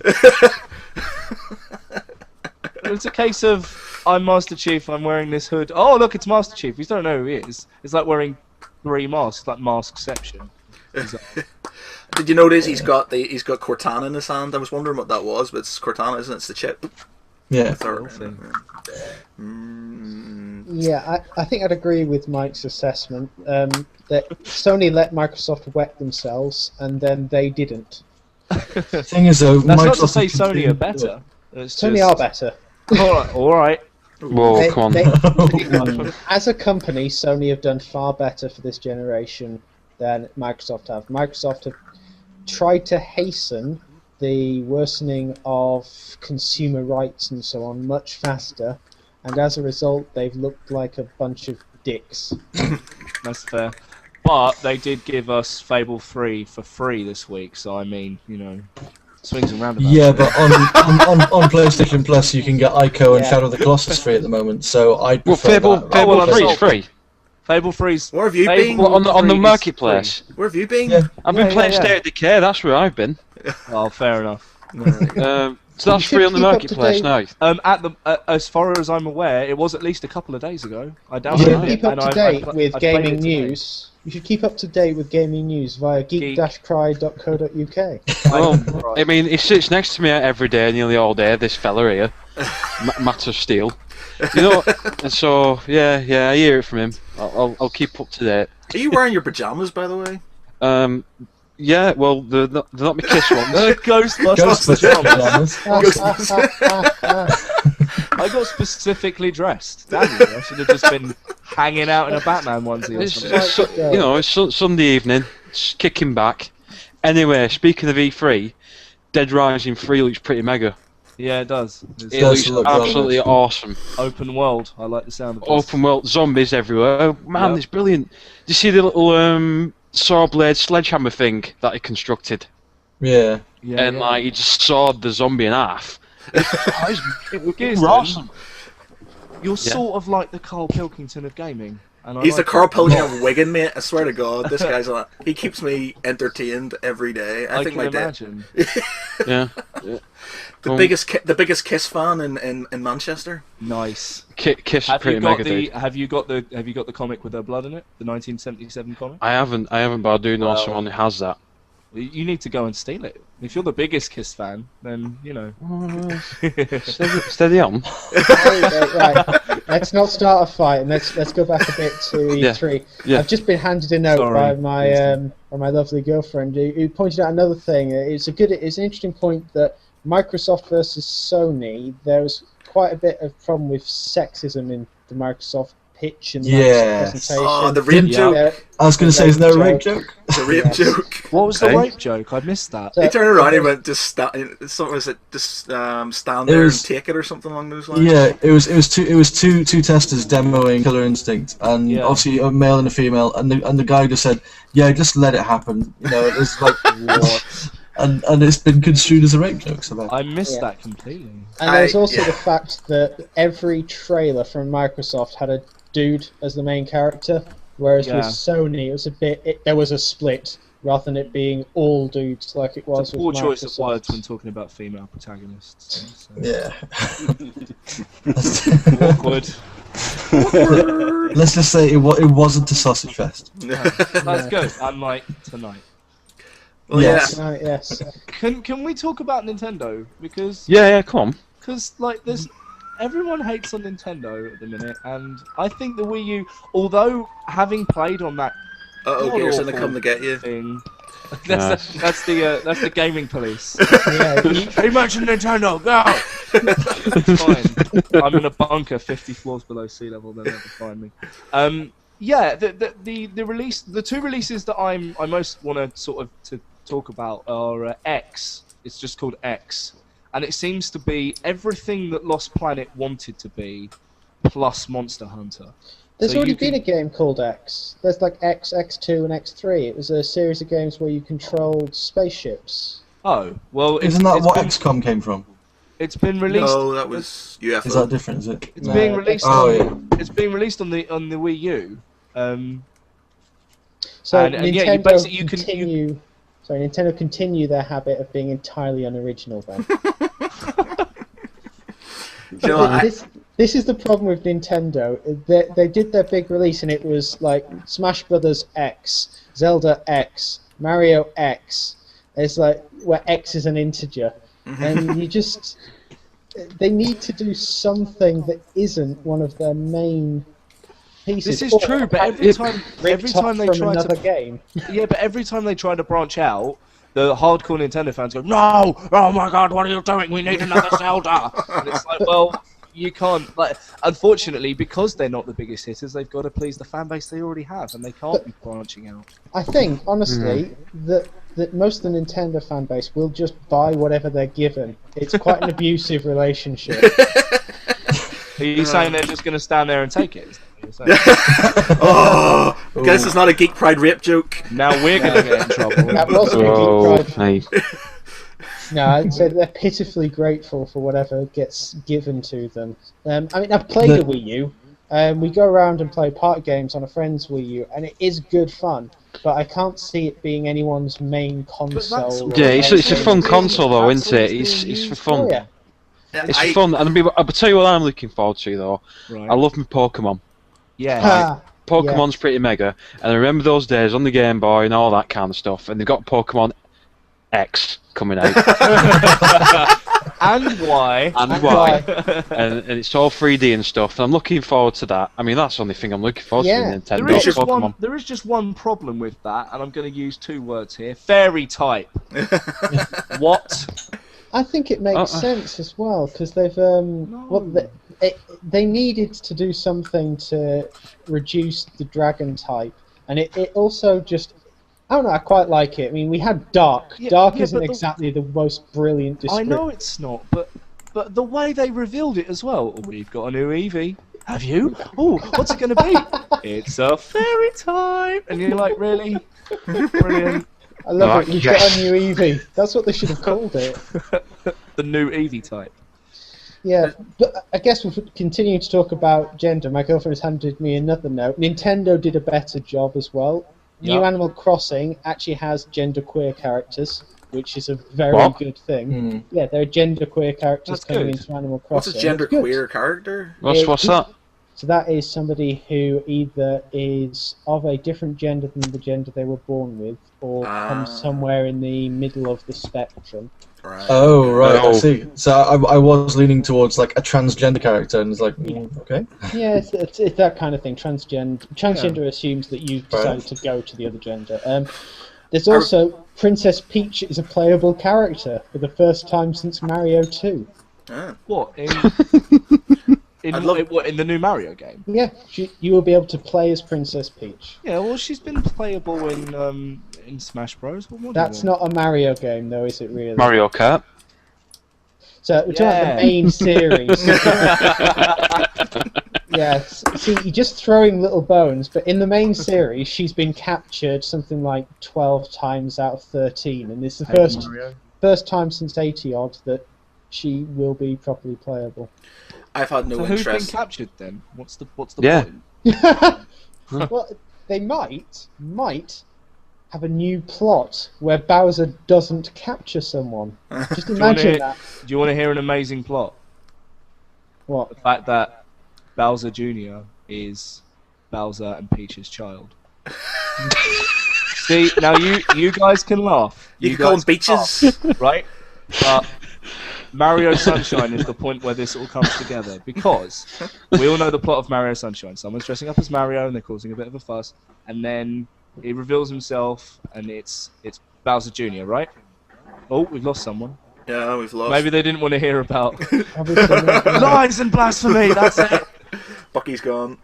It's a case of, I'm Master Chief, I'm wearing this hood. Oh, look, it's Master Chief. You don't know who he is. It's like wearing 3 masks. It's like Maskception. Did you notice he's got Cortana in his hand? I was wondering what that was, but it's Cortana, isn't it? It's the chip. Yeah. Yeah, I think I'd agree with Mike's assessment that Sony let Microsoft wet themselves, and then they didn't. The thing is, though, That's not to Microsoft say can Sony do are it. better. It's Sony just- are better. All right. Whoa, come on. As a company, Sony have done far better for this generation than Microsoft have. Microsoft have tried to hasten the worsening of consumer rights and so on much faster, and as a result, they've looked like a bunch of dicks. That's fair. But they did give us Fable 3 for free this week, so I mean, you know, swings and roundabouts. Yeah, but on PlayStation Plus you can get Ico and Shadow of the Colossus free at the moment, so I'd Well, prefer Fable that. well, 3 is free. Fable 3's... Where have you Fable been? Well, on the 3 is marketplace. Where have you been? Yeah. I've been playing State of Decay. That's where I've been. free. Oh, fair enough. So that's free on the keep up to marketplace date. now. As far as I'm aware, it was at least a couple of days ago. I You downloaded should it. keep up and to I date played with it gaming today. news. You should keep up to date with gaming news via geek-pride.co.uk. Well, I mean, he sits next to me every day, nearly all day. This fella here, Matt of Steel. You know, and so yeah, I hear it from him. I'll keep up to date. Are you wearing your pajamas, by the way? Yeah, well, they're not my kiss ones. Ghostbusters. Ghostbusters. I got specifically dressed. Damn you, I should have just been hanging out in a Batman onesie or It's, something. you know, it's Sunday evening, just kicking back. Anyway, speaking of E3, Dead Rising 3 looks pretty mega. Yeah, it does. It's It does looks look absolutely rubbish. awesome. open world. I like the sound of this. Open world, zombies everywhere. Man, Yep. it's brilliant. Do you see the little saw blade sledgehammer thing that he constructed? Yeah. Yeah, And like he just sawed the zombie in half. Gears, awesome. You're sort of like the Carl Pilkington of gaming. And I He's the like Carl it. Pilkington of Wigan, mate. I swear to God, this guy's on. He keeps me entertained every day. I think can my dad, imagine. Yeah. the biggest Kiss fan in Manchester. Nice. Kiss is pretty mega, dude. Have you got the comic with her blood in it? The 1977 comic? I haven't, but I do know Well- someone who has that. You need to go and steal it. If you're the biggest Kiss fan, then you know. Steady on. Right, let's not start a fight, and let's go back a bit to E3. Yeah. I've just been handed a note Sorry. by my lovely girlfriend who pointed out another thing. It's an interesting point that Microsoft versus Sony. There was quite a bit of problem with sexism in the Microsoft pitch and Yeah. presentation. Oh, the rape Yeah. joke. I was going to say, isn't there a rape joke? The rape joke. What was the Okay. rape joke? I missed that. So- He turned around. He went, "Just stand." Was it just stand there and take it, or something along those lines? Yeah, it was two testers demoing Killer Instinct, and Yeah. obviously a male and a female, and the guy just said, "Yeah, just let it happen." You know, it's like What? and it's been construed as a rape joke. So that. I missed Yeah. that completely. And there's also yeah. the fact that every trailer from Microsoft had a dude as the main character, whereas with Yeah. Sony, it was there was a split rather than it being all dudes like it was It's a poor with choice of Microsoft. words when talking about female protagonists. So. Yeah. Awkward. Let's just say it wasn't a sausage fest. That's good. Unlike tonight. Well, Yes. Right, yes. Can we talk about Nintendo? Because Yeah, come on. like there's everyone hates on Nintendo at the minute, and I think the Wii U, although having played on that Uh-oh, Gears gonna awful come to get you. thing, that's the gaming police. Yeah, Hey, mention Nintendo, go! It's fine. I'm in a bunker 50 floors below sea level. They'll never find me. Yeah, the two releases that I most want to sort of to talk about are X. It's just called X, and it seems to be everything that Lost Planet wanted to be, plus Monster Hunter. There's So already you can- been a game called X. There's like X, X2, and X3. It was a series of games where you controlled spaceships. Oh, well, Isn't that what been, XCOM came from? it's been released. No, that was UFO. Is that different? Is it? It's No, being released. Oh, It's being released on the Wii U. So And Nintendo yeah, you basically- you can- continue. Sorry, Nintendo continue their habit of being entirely unoriginal. Then You know, I- this is the problem with Nintendo. They did their big release, and it was like Smash Brothers X, Zelda X, Mario X. It's like where X is an integer, and you just they need to do something that isn't one of their main pieces. This is Or true, but have every it time ripped off they from try another to game. yeah, but every time they try to branch out, the hardcore Nintendo fans go, "No! Oh my God, what are you doing? We need another Zelda!" And it's like, well, you can't. Like, unfortunately, because they're not the biggest hitters, they've got to please the fan base they already have, and they can't be branching out. I think, honestly, that most of the Nintendo fan base will just buy whatever they're given. It's quite an abusive relationship. Are you saying they're just going to stand there and take it? Is that what you're saying? Oh, guess it's not a Geek Pride rape joke. Now we're going to get in trouble. That wasn't a Oh, Geek Pride. hey. No, I'd say they're pitifully grateful for whatever gets given to them. I mean, I've played a Wii U. We go around and play party games on a friend's Wii U, and it is good fun. But I can't see it being anyone's main console. Yeah, it's a or fun anything. console though, That's isn't it? what it's It's being for used fun. Oh, yeah. It's for fun, and I'll tell you what I'm looking forward to though. Right. I love my Pokemon. Yeah. Ah, Pokemon's pretty mega, and I remember those days on the Game Boy and all that kind of stuff. And they've got Pokemon X coming out, And why? and why? and it's all 3D and stuff. And I'm looking forward to that. I mean, that's the only thing I'm looking forward Yeah. to. Nintendo There is, just Pokemon. there is just one problem with that, and I'm going to use two words here. Fairy type. What? I think it makes sense as well because they've they needed to do something to reduce the dragon type, and it also just I don't know. I quite like it. I mean, we had Dark. Yeah, Dark yeah, isn't but the- exactly the most brilliant I description. know it's not, but the way they revealed it as well. Oh, we've got a new Eevee. Have you? Oh, what's it going to be? It's a fairy type. And you're like, really? Brilliant. I love Oh, it. We've yes. got a new Eevee. That's what they should have called it. The new Eevee type. Yeah, but I guess we'll continue to talk about gender. My girlfriend has handed me another note. Nintendo did a better job as well. New Yep. Animal Crossing actually has genderqueer characters, which is a very What? good thing. Hmm. Yeah, there are genderqueer characters That's coming good. into Animal What's Crossing. a gender It's good. queer character? What's that? So that is somebody who either is of a different gender than the gender they were born with, or comes somewhere in the middle of the spectrum. Right. Oh right, I Oh. see. So I was leaning towards like a transgender character, and it's like okay. Yeah, it's that kind of thing. Transgender assumes that you've Right. decided to go to the other gender. There's also Princess Peach is a playable character for the first time since Mario 2. Ah. What? In, I'd love- what, in the new Mario game? Yeah, you will be able to play as Princess Peach. Yeah, well, she's been playable in in Smash Bros. What more do you That's want? not a Mario game, though, is it really? Mario Kart. So we're talking about the main series. Yes. See, you're just throwing little bones, but in the main series, she's been captured something like 12 times out of 13, and it's the first time since 80 odd that she will be properly playable. I've had no So who's been interest. captured then? What's the Yeah. point? Well, they might have a new plot where Bowser doesn't capture someone. Just imagine that. Do you want to hear an amazing plot? What? The fact that Bowser Jr. is Bowser and Peach's child. See, now you guys can laugh. You can call them guys beaches. laugh, right? But Mario Sunshine is the point where this all comes together, because we all know the plot of Mario Sunshine. Someone's dressing up as Mario and they're causing a bit of a fuss, and then he reveals himself and it's Bowser Jr., right? Oh, we've lost someone. Yeah, we've lost. Maybe they didn't want to hear about Obviously not. lies and blasphemy. That's it. Bucky's gone.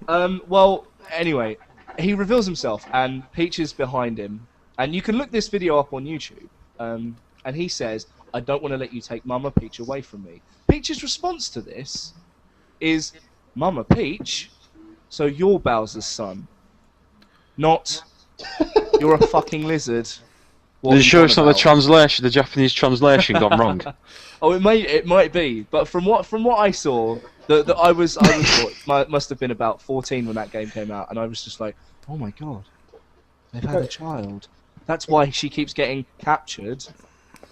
Well, anyway, he reveals himself, and Peach is behind him, and you can look this video up on YouTube. And he says, "I don't want to let you take Mama Peach away from me." Peach's response to this is, "Mama Peach, so you're Bowser's son, not you're a fucking lizard." What Are are you sure on it's not the about? translation, the Japanese translation gone wrong? Oh, it might be, but from what I saw, I was must have been about 14 when that game came out, and I was just like, oh my god, they've had a child. That's why she keeps getting captured.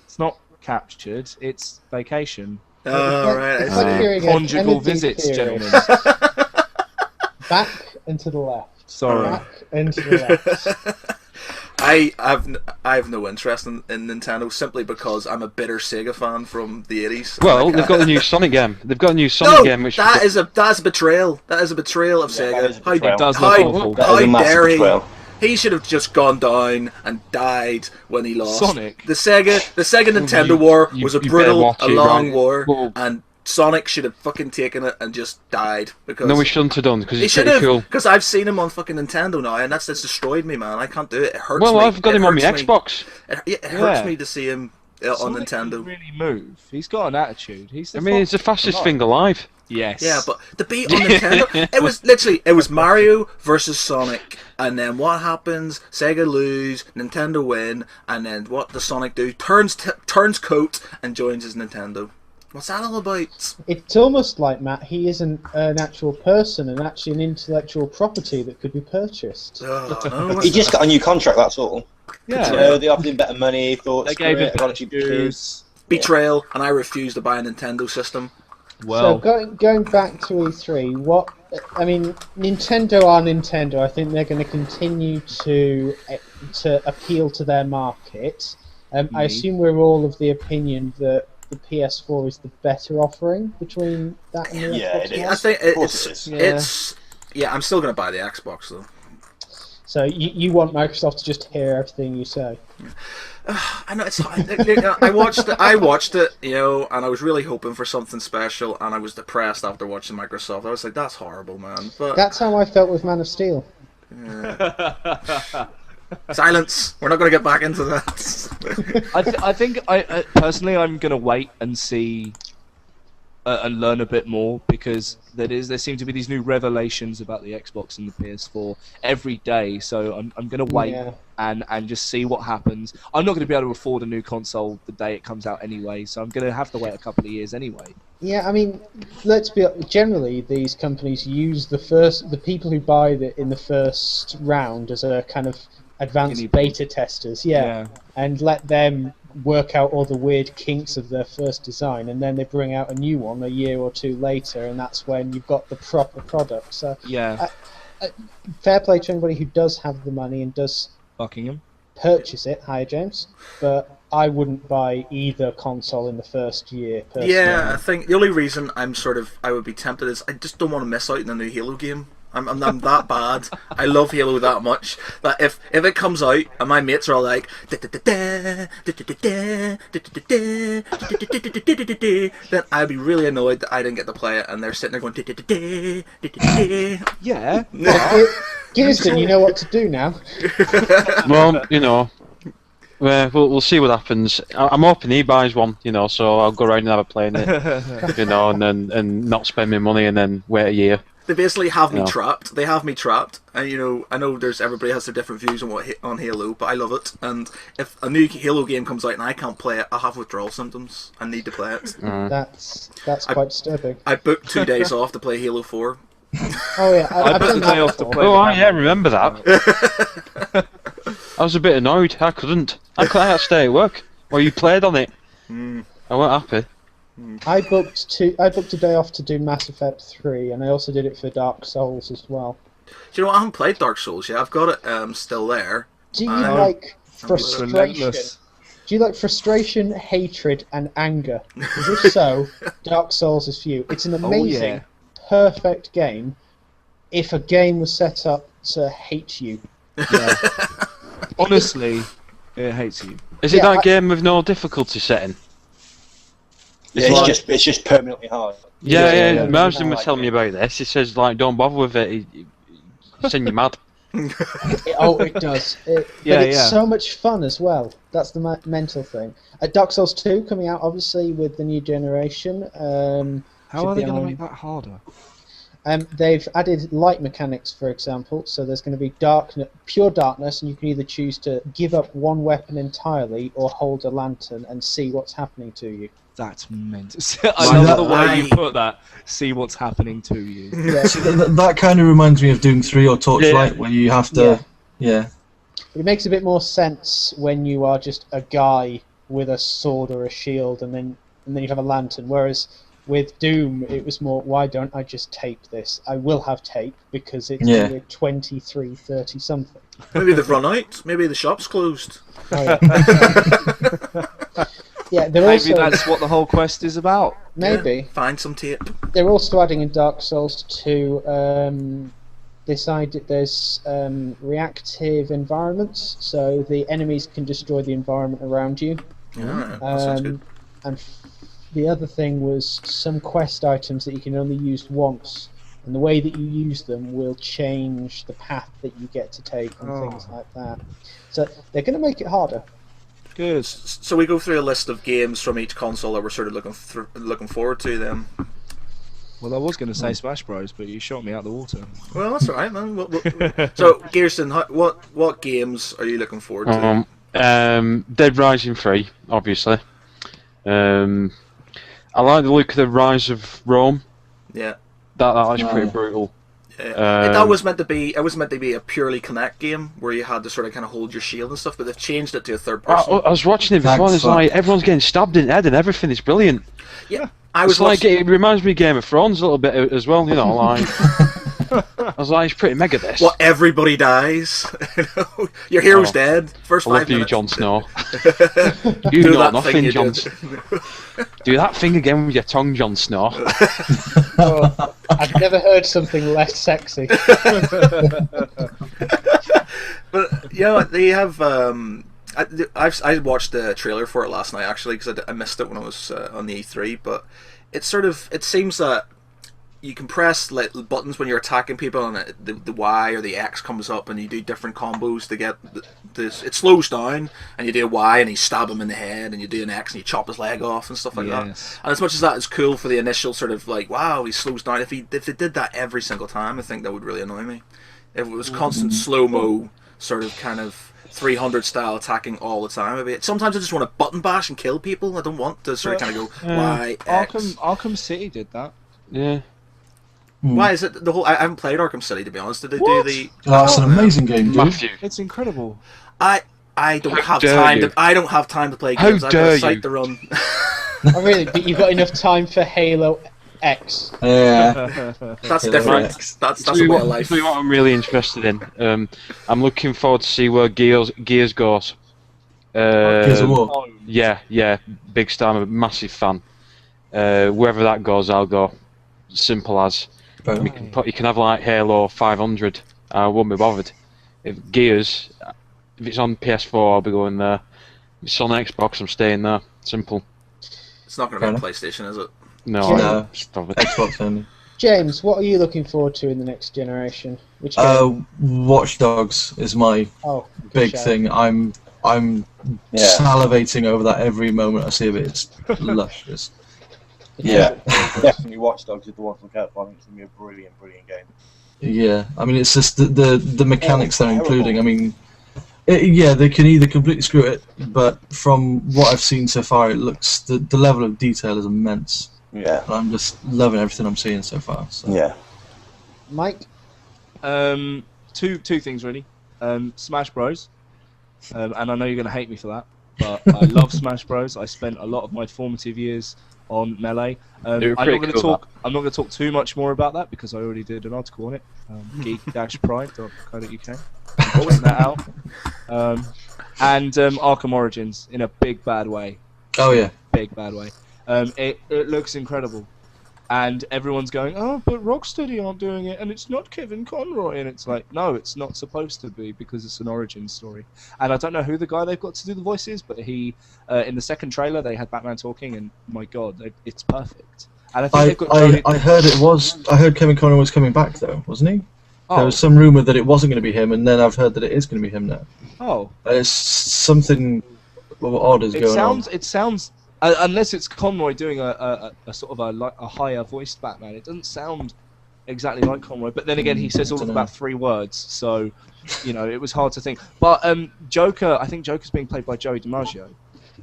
It's not captured, it's vacation. Oh, right, It's I like see. hearing a Conjugal Kennedy visits, theory. gentlemen. Back and to the left. Sorry. Back and to the left. I have no interest in Nintendo simply because I'm a bitter Sega fan from the 80s. Well, they've got a new Sonic game. They've got a new Sonic game which that's a betrayal. That is a betrayal of Yeah, that is Sega. a betrayal. It does look awful. That is a massive dare he? betrayal. He should have just gone down and died when he lost. Sonic? The Sega Nintendo war was a you better brutal, watch a it, long right? war, Well- and Sonic should have fucking taken it and just died because No, we shouldn't have done because he it's should pretty have. cool. Because I've seen him on fucking Nintendo now, and that's destroyed me, man. I can't do it. It hurts me. Well, I've got It him on my hurts me. Xbox. It hurts Yeah. me to see him on Sonic can Nintendo. really move. He's got an attitude. He's the I mean, it's the fastest thing alive. Yes. Yeah, but to be on Nintendo, it was Mario versus Sonic, and then what happens? Sega lose, Nintendo win, and then what does Sonic do? Turns coat and joins his Nintendo. What's that all about? It's almost like, Matt, he isn't an actual person and actually an intellectual property that could be purchased. Oh, no, He just got a new contract, that's all. Yeah. You know, they offered him better money, thought, They screw gave him it, I got a cheap dues. betrayal, and I refuse to buy a Nintendo system. Well, So going back to E3, Nintendo are Nintendo. I think they're going to continue to appeal to their market. I assume we're all of the opinion that the PS4 is the better offering between that and the Yeah, Xbox it One. is. I think Of course it is. it's yeah. I'm still gonna buy the Xbox though. So you want Microsoft to just hear everything you say? I know it's. I watched it, you know, and I was really hoping for something special, and I was depressed after watching Microsoft. I was like, "That's horrible, man." But That's how I felt with Man of Steel. silence. We're not going to get back into that. I think personally I'm gonna wait and see and learn a bit more, because there seem to be these new revelations about the Xbox and the PS4 every day. So I'm gonna wait Yeah. and just see what happens. I'm not gonna be able to afford a new console the day it comes out anyway, so I'm gonna have to wait a couple of years anyway. Yeah, I mean, let's be generally these companies use the people who buy in the first round as a kind of advanced Guinea pig. beta testers, and let them work out all the weird kinks of their first design, and then they bring out a new one a year or two later, and that's when you've got the proper product. So Yeah, fair play to anybody who does have the money and does Buckingham. purchase it. Hi, James. But I wouldn't buy either console in the first year, personally. Yeah, I think the only reason I would be tempted is I just don't want to miss out on a new Halo game. I'm that bad. I love Halo that much that if it comes out and my mates are all like, then I'd be really annoyed that I didn't get to play it, and they're sitting there going, Yeah. Gisden, you know what to do now. Well, you know, Well, we'll see what happens. I'm hoping he buys one, you know, so I'll go around and have a play in it, you know, and not spend my money and then wait a year. They basically have me No. trapped. They have me trapped, and you know, I know everybody has their different views on Halo, but I love it. And if a new Halo game comes out and I can't play it, I have withdrawal symptoms. I need to play it. That's quite disturbing. I booked 2 days off to play Halo 4. Oh yeah, I I've put done the day that off to before. play. Oh, yeah, remember that. I was a bit annoyed. I couldn't. I had to stay at work. Well, you played on it. I weren't happy. I booked a day off to do Mass Effect 3, and I also did it for Dark Souls as well. Do you know what? I haven't played Dark Souls yet. I've got it still there. Do you I- like It's frustration? relentless. Do you like frustration, hatred, and anger? Because if so, Dark Souls is for you. It's an amazing, yeah. perfect game. If a game was set up to hate you, Yeah. Honestly, it hates you. Is it Yeah, that game with no difficulty setting? Yeah, like- it's just permanently hard. Yeah. I Marsden was like telling me it. about this. He says, like, don't bother with it. He's send you mad. it does. But Yeah, it's yeah. so much fun as well. That's the mental thing. Dark Souls 2 coming out obviously with the new generation. How Should are they be going to on- make that harder? They've added light mechanics, for example, so there's going to be pure darkness, and you can either choose to give up one weapon entirely or hold a lantern and see what's happening to you. That's mental. See, I love that- the way you put that. See what's happening to you. Yeah. See, that kind of reminds me of Doom 3 or Torchlight, where you have to. Yeah. It makes a bit more sense when you are just a guy with a sword or a shield, and then you have a lantern. Whereas with Doom, it was more, why don't I just tape this? I will have tape because it's Yeah. year 23, 30 something. Maybe they've run out. Maybe the shop's closed. Oh, yeah. Yeah, they're Maybe also that's what the whole quest is about. maybe Yeah, find some tape. they're also adding in Dark Souls 2 there's reactive environments, so the enemies can destroy the environment around you. Yeah, that sounds good. And the other thing was some quest items that you can only use once, and the way that you use them will change the path that you get to take and things like that. So they're going to make it harder. Good. So we go through a list of games from each console that we're sort of looking forward to. Then, Well, I was going to say Smash Bros, but you shot me out the water. well, that's all right, man. So, Gearston, what games are you looking forward to? Dead Rising 3, obviously. I like the look of the Rise of Rome. Yeah. That was pretty brutal. That was meant to be. It was meant to be a purely Connect game where you had to sort of kind of hold your shield and stuff, but they've changed it to a third person. I was watching it before, and it's like everyone's getting stabbed in the head and everything. It's brilliant. Yeah, I was It's like watching. it reminds me of Game of Thrones a little bit as well. You know, like I was like, it's pretty mega this. What, everybody dies? Your hero's dead. First I 5 love you, minutes. Jon Snow. You Do know that nothing, thing you Jon. did. Do that thing again with your tongue, Jon Snow. Oh, I've never heard something less sexy. But you know, they have. I watched the trailer for it last night actually because I missed it when I was on the E3. But it seems that you can press like buttons when you're attacking people, and the Y or the X comes up, and you do different combos to get this. It slows down, and you do a Y, and you stab him in the head, and you do an X, and you chop his leg off, and stuff like that. And as much as that is cool for the initial sort of like, wow, he slows down. If they did that every single time, I think that would really annoy me. If it was constant slow mo, sort of kind of 300 style attacking all the time. Sometimes I just want to button bash and kill people. I don't want to sort of kind of go Y, X. Arkham City did that. Yeah. Why is it the whole? I haven't played Arkham City to be honest. Did they do the? That's an amazing game, dude. Matthew. It's incredible. I don't have dare time. you. I don't have time to play How games. I've got dare a site you. to run. Oh, really? But you've got enough time for Halo X. Yeah. That's Halo different. X. That's Tell a you way what, of life. tell you what I'm really interested in. I'm looking forward to see where Gears goes. Gears of War. Yeah, big star. I'm a massive fan. Wherever that goes, I'll go. Simple as. You can have like Halo 500. I won't be bothered. If Gears, if it's on PS4, I'll be going there. If it's on Xbox, I'm staying there. Simple. It's not going to be on PlayStation, is it? No, No. stop it. Xbox only. James, what are you looking forward to in the next generation? Which game? Watch Dogs is my Oh, good big shout. thing. I'm salivating over that every moment I see of it. It's luscious. Yeah, definitely Watch Dogs is the one to look out for. I think it's going to be a brilliant, brilliant game. Yeah, I mean, it's just the mechanics they're terrible. including. I mean, yeah, they can either completely screw it, but from what I've seen so far, it looks the level of detail is immense. Yeah. And I'm just loving everything I'm seeing so far. So. Yeah. Mike? Two things really. Smash Bros. And I know you're going to hate me for that, but I love Smash Bros. I spent a lot of my formative years on Melee. I'm not going to talk too much more about that because I already did an article on it. Geek-Pride.co.uk. Checking that out. And Arkham Origins in a big bad way. Oh yeah. Big bad way. It looks incredible. And everyone's going, oh, but Rocksteady aren't doing it, and it's not Kevin Conroy. And it's like, no, it's not supposed to be because it's an origin story. And I don't know who the guy they've got to do the voice is, but he, in the second trailer, they had Batman talking, and my God, it's perfect. And I think they've got. I heard Kevin Conroy was coming back though, wasn't he? Oh. There was some rumor that it wasn't going to be him, and then I've heard that it is going to be him now. Oh. It's something odd is going on. It sounds. Unless it's Conroy doing a sort of a higher voiced Batman, it doesn't sound exactly like Conroy. But then again, he says all of about 3 words, so you know it was hard to think. But Joker, I think Joker's being played by Joey DiMaggio,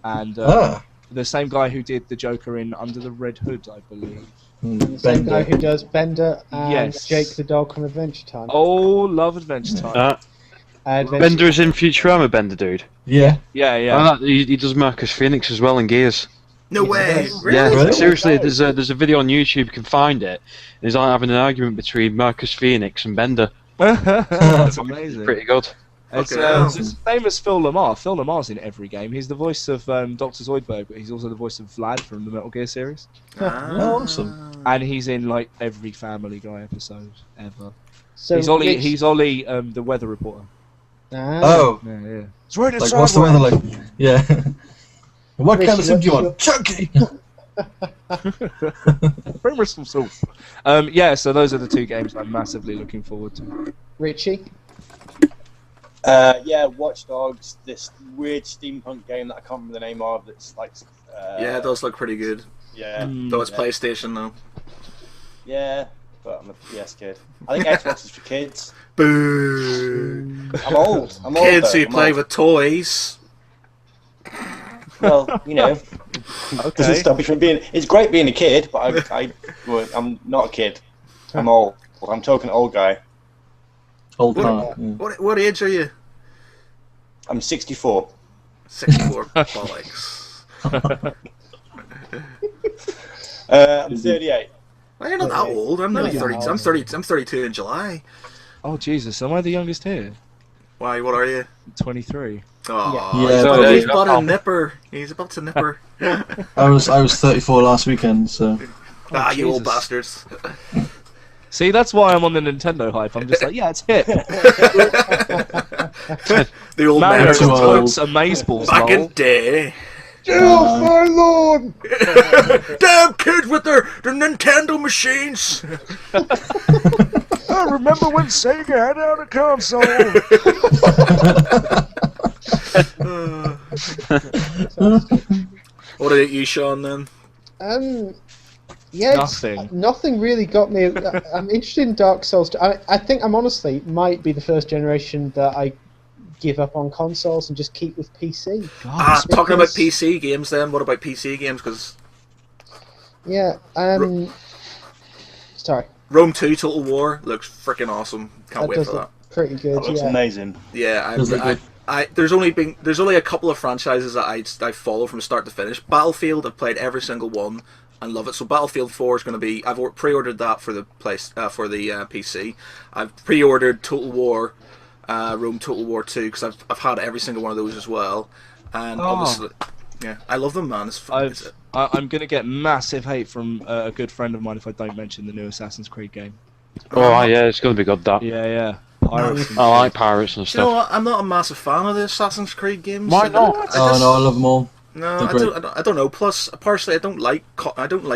and the same guy who did the Joker in Under the Red Hood, I believe. The same guy who does Bender and Yes. Jake the dog from Adventure Time. Oh, love Adventure Time. Bender is in Futurama, Bender dude. Yeah. Yeah. He does Marcus Phoenix as well in Gears. No way. Yeah, Really? seriously, there's a video on YouTube, you can find it. He's like having an argument between Marcus Phoenix and Bender. That's amazing. Pretty good. It's the same as Phil Lamar. Phil Lamar's in every game. He's the voice of Dr. Zoidberg, but he's also the voice of Vlad from the Metal Gear series. Oh, awesome. And he's in like every Family Guy episode ever. So he's Ollie. Rich- He's Ollie, the weather reporter. Oh, Yeah. It's right like what's the weather like? Yeah. What kind of soup do you want? Richie, Chunky. Bring me some soup. Yeah. So those are the 2 games I'm massively looking forward to. Richie? Yeah, Watch Dogs, this weird steampunk game that I can't remember the name of. That's like. Yeah, it does look pretty good. Yeah. Though it's PlayStation though. Yeah, but I'm a PS kid. I think Xbox is for kids. Boo! I'm old. Kids though. who play with toys. Well, you know, doesn't stop me from being. It's great being a kid, but I'm not a kid. I'm old. I'm talking old guy. Old What, man. what age are you? I'm 64. 64. Bollocks. I'm 38. Well, you're not that old. I'm nearly 30. I'm 30. I'm 32 in July. Oh Jesus! Am I the youngest here? Why? What are you? 23. Oh, Yeah. he's about a nipper. He's about to nipper. I was 34 last weekekend, so. You old Jesus. bastards. See, that's why I'm on the Nintendo hype. I'm just like, yeah, it's hip. The old Mario man. too old. puts amazeballs. Back in lol. day. Oh my lord! Damn kids with their Nintendo machines. I remember when Sega had out a console. What about you, Sean? Then Yeah, nothing really got me. I'm interested in Dark Souls. I think I'm honestly might be the first generation that I give up on consoles and just keep with PC. Talking about PC games, then what about PC games? Because yeah, sorry. Rome 2 Total War looks freaking awesome. Can't That wait does for that. look pretty good. That looks Yeah. amazing. Yeah, Does it good? there's only a couple of franchises that I follow from start to finish. Battlefield, I've played every single one and love it. So Battlefield 4 is going to be. I've pre-ordered that for the PC. I've pre-ordered Total War, Rome Total War 2 because I've had every single one of those as well. And obviously, yeah, I love them, man. It's fun. I'm gonna get massive hate from a good friend of mine if I don't mention the new Assassin's Creed game. Oh yeah, it's gonna be good. That. Yeah. Pirates. I like pirates and Do you know stuff. what? I'm not a massive fan of the Assassin's Creed games. Why not? Oh no, I love them all. No, They're I don't know. Plus, partially, I don't like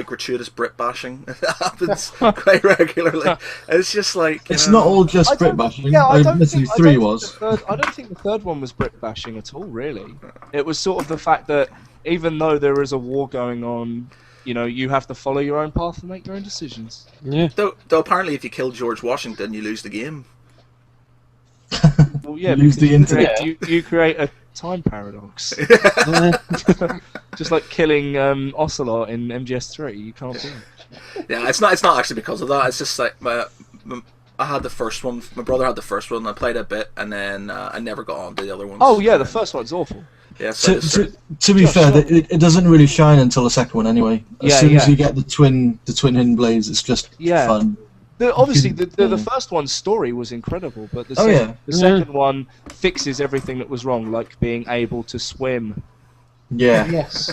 gratuitous Brit bashing. It happens quite regularly. It's just like It's not all just Brit bashing. Admittedly, 3 was. I don't think the third one was Brit bashing at all. Really, it was sort of the fact that even though there is a war going on, you know, you have to follow your own path and make your own decisions. Yeah. Though apparently, if you kill George Washington, you lose the game. Well, yeah, Use the internet. You create a time paradox. Just like killing Ocelot in MGS3, you can't do it. Yeah, it's not actually because of that. It's just like I had the first one. My brother had the first one. I played a bit, and then I never got on to the other ones. Oh yeah, the first one's awful. Yeah. So To be fair, it doesn't really shine until the second one anyway. As soon as you get the twin hidden blades, it's just fun. Obviously, the first one's story was incredible, but the second one fixes everything that was wrong, like being able to swim. Yeah. Yes.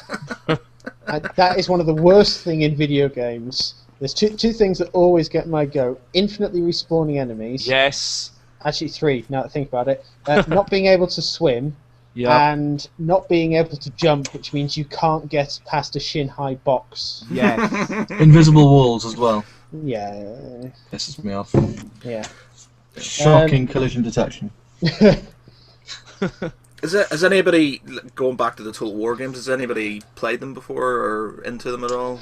That is one of the worst thing in video games. There's two things that always get my goat: infinitely respawning enemies. Yes. Actually, 3. Now that I think about it, not being able to swim. Yeah. And not being able to jump, which means you can't get past a shin-high box. Yes. Invisible walls as well. Yeah. Pisses me off. Yeah. Shocking collision detection. Has anybody, going back to the Total War games, has anybody played them before or into them at all?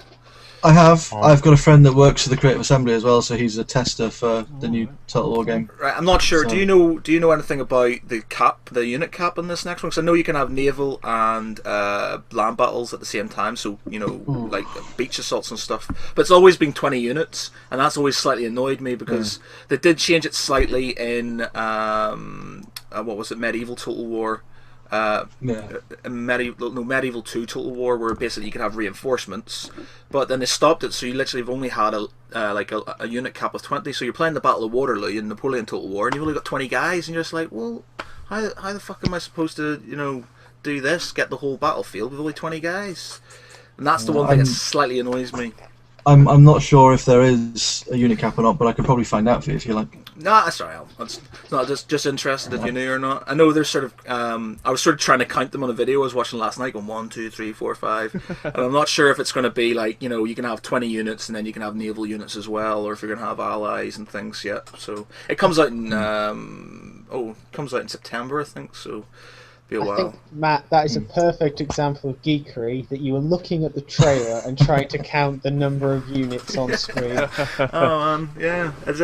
I have. I've got a friend that works for the Creative Assembly as well, so he's a tester for the new Total War game. Right, I'm not sure. So, do you know anything about the unit cap in this next one? Because I know you can have naval and land battles at the same time, so like beach assaults and stuff. But it's always been 20 units, and that's always slightly annoyed me because they did change it slightly in what was it, Medieval Total War. Medieval 2 Total War, where basically you could have reinforcements, but then they stopped it, so you literally have only had a unit cap of 20. So you're playing the Battle of Waterloo in Napoleon Total War, and you've only got 20 guys, and you're just like, well, how the fuck am I supposed to do this, get the whole battlefield with only 20 guys? And that's the one thing that slightly annoys me. I'm not sure if there is a unit cap or not, but I could probably find out for you if you like. Nah, that's alright. It's not just interested if you knew or not. I know there's sort of I was sort of trying to count them on a video I was watching last night, going 1, 2, 3, 4, 5, and I'm not sure if it's going to be like you can have 20 units and then you can have naval units as well, or if you're going to have allies and things yet. So it comes out in September, I think. So. Be a while. I think, Matt, that is a perfect example of geekery, that you were looking at the trailer and trying to count the number of units on screen. Oh man, yeah. It's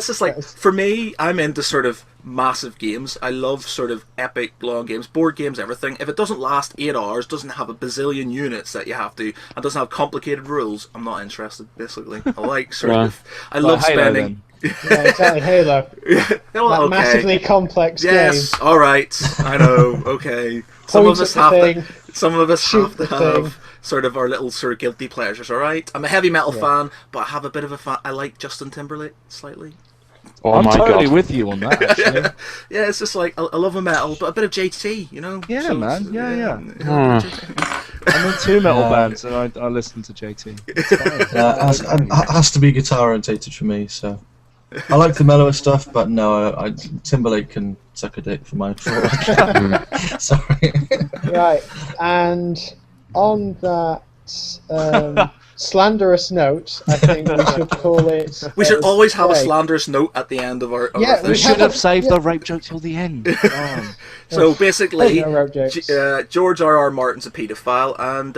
just like, for me, I'm into sort of massive games. I love sort of epic long games, board games, everything. If it doesn't last 8 hours, doesn't have a bazillion units that you have to, and doesn't have complicated rules, I'm not interested, basically. I like sort of, I love spending... Yeah, exactly, Halo. That massively complex game. Yes, alright, I know, okay. Some of us have to have sort of our little sort of guilty pleasures, alright? I'm a heavy metal fan, but I have a bit of a fan. I like Justin Timberlake, slightly. Oh I'm my totally God. with you on that, actually. Yeah, it's just like, I love a metal, but a bit of JT, Yeah, so, man, yeah. Hmm. I'm in 2 metal bands, and I listen to JT. It has to be guitar orientated for me, so... I like the mellower stuff, but no, Timberlake can suck a dick for my Sorry. Right, and on that slanderous note, I think we should call it... We should always have a slanderous note at the end of our Yeah, thing. We should have saved the rape joke till the end. So basically, No rope jokes. George R.R. Martin's a paedophile, and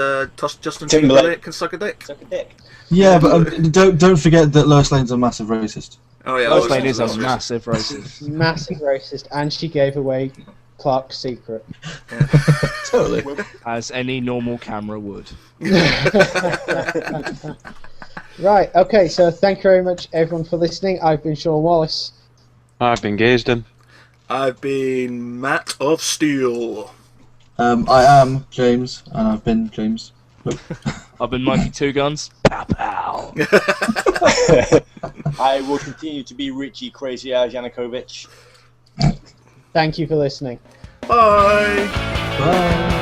Justin Timberlake can suck a dick. Suck a dick. Yeah, but don't forget that Lois Lane's a massive racist. Oh yeah, Lois Lane is a massive racist. Massive racist, and she gave away Clark's secret. Totally. As any normal camera would. Right, okay, so thank you very much everyone for listening. I've been Sean Wallace. I've been Gaysden. I've been Matt of Steel. I am James, and I've been James. Nope. I've been Mikey Two Guns. Pow pow. I will continue to be Richie Crazy Eyes Yanukovych. Thank you for listening. Bye. Bye.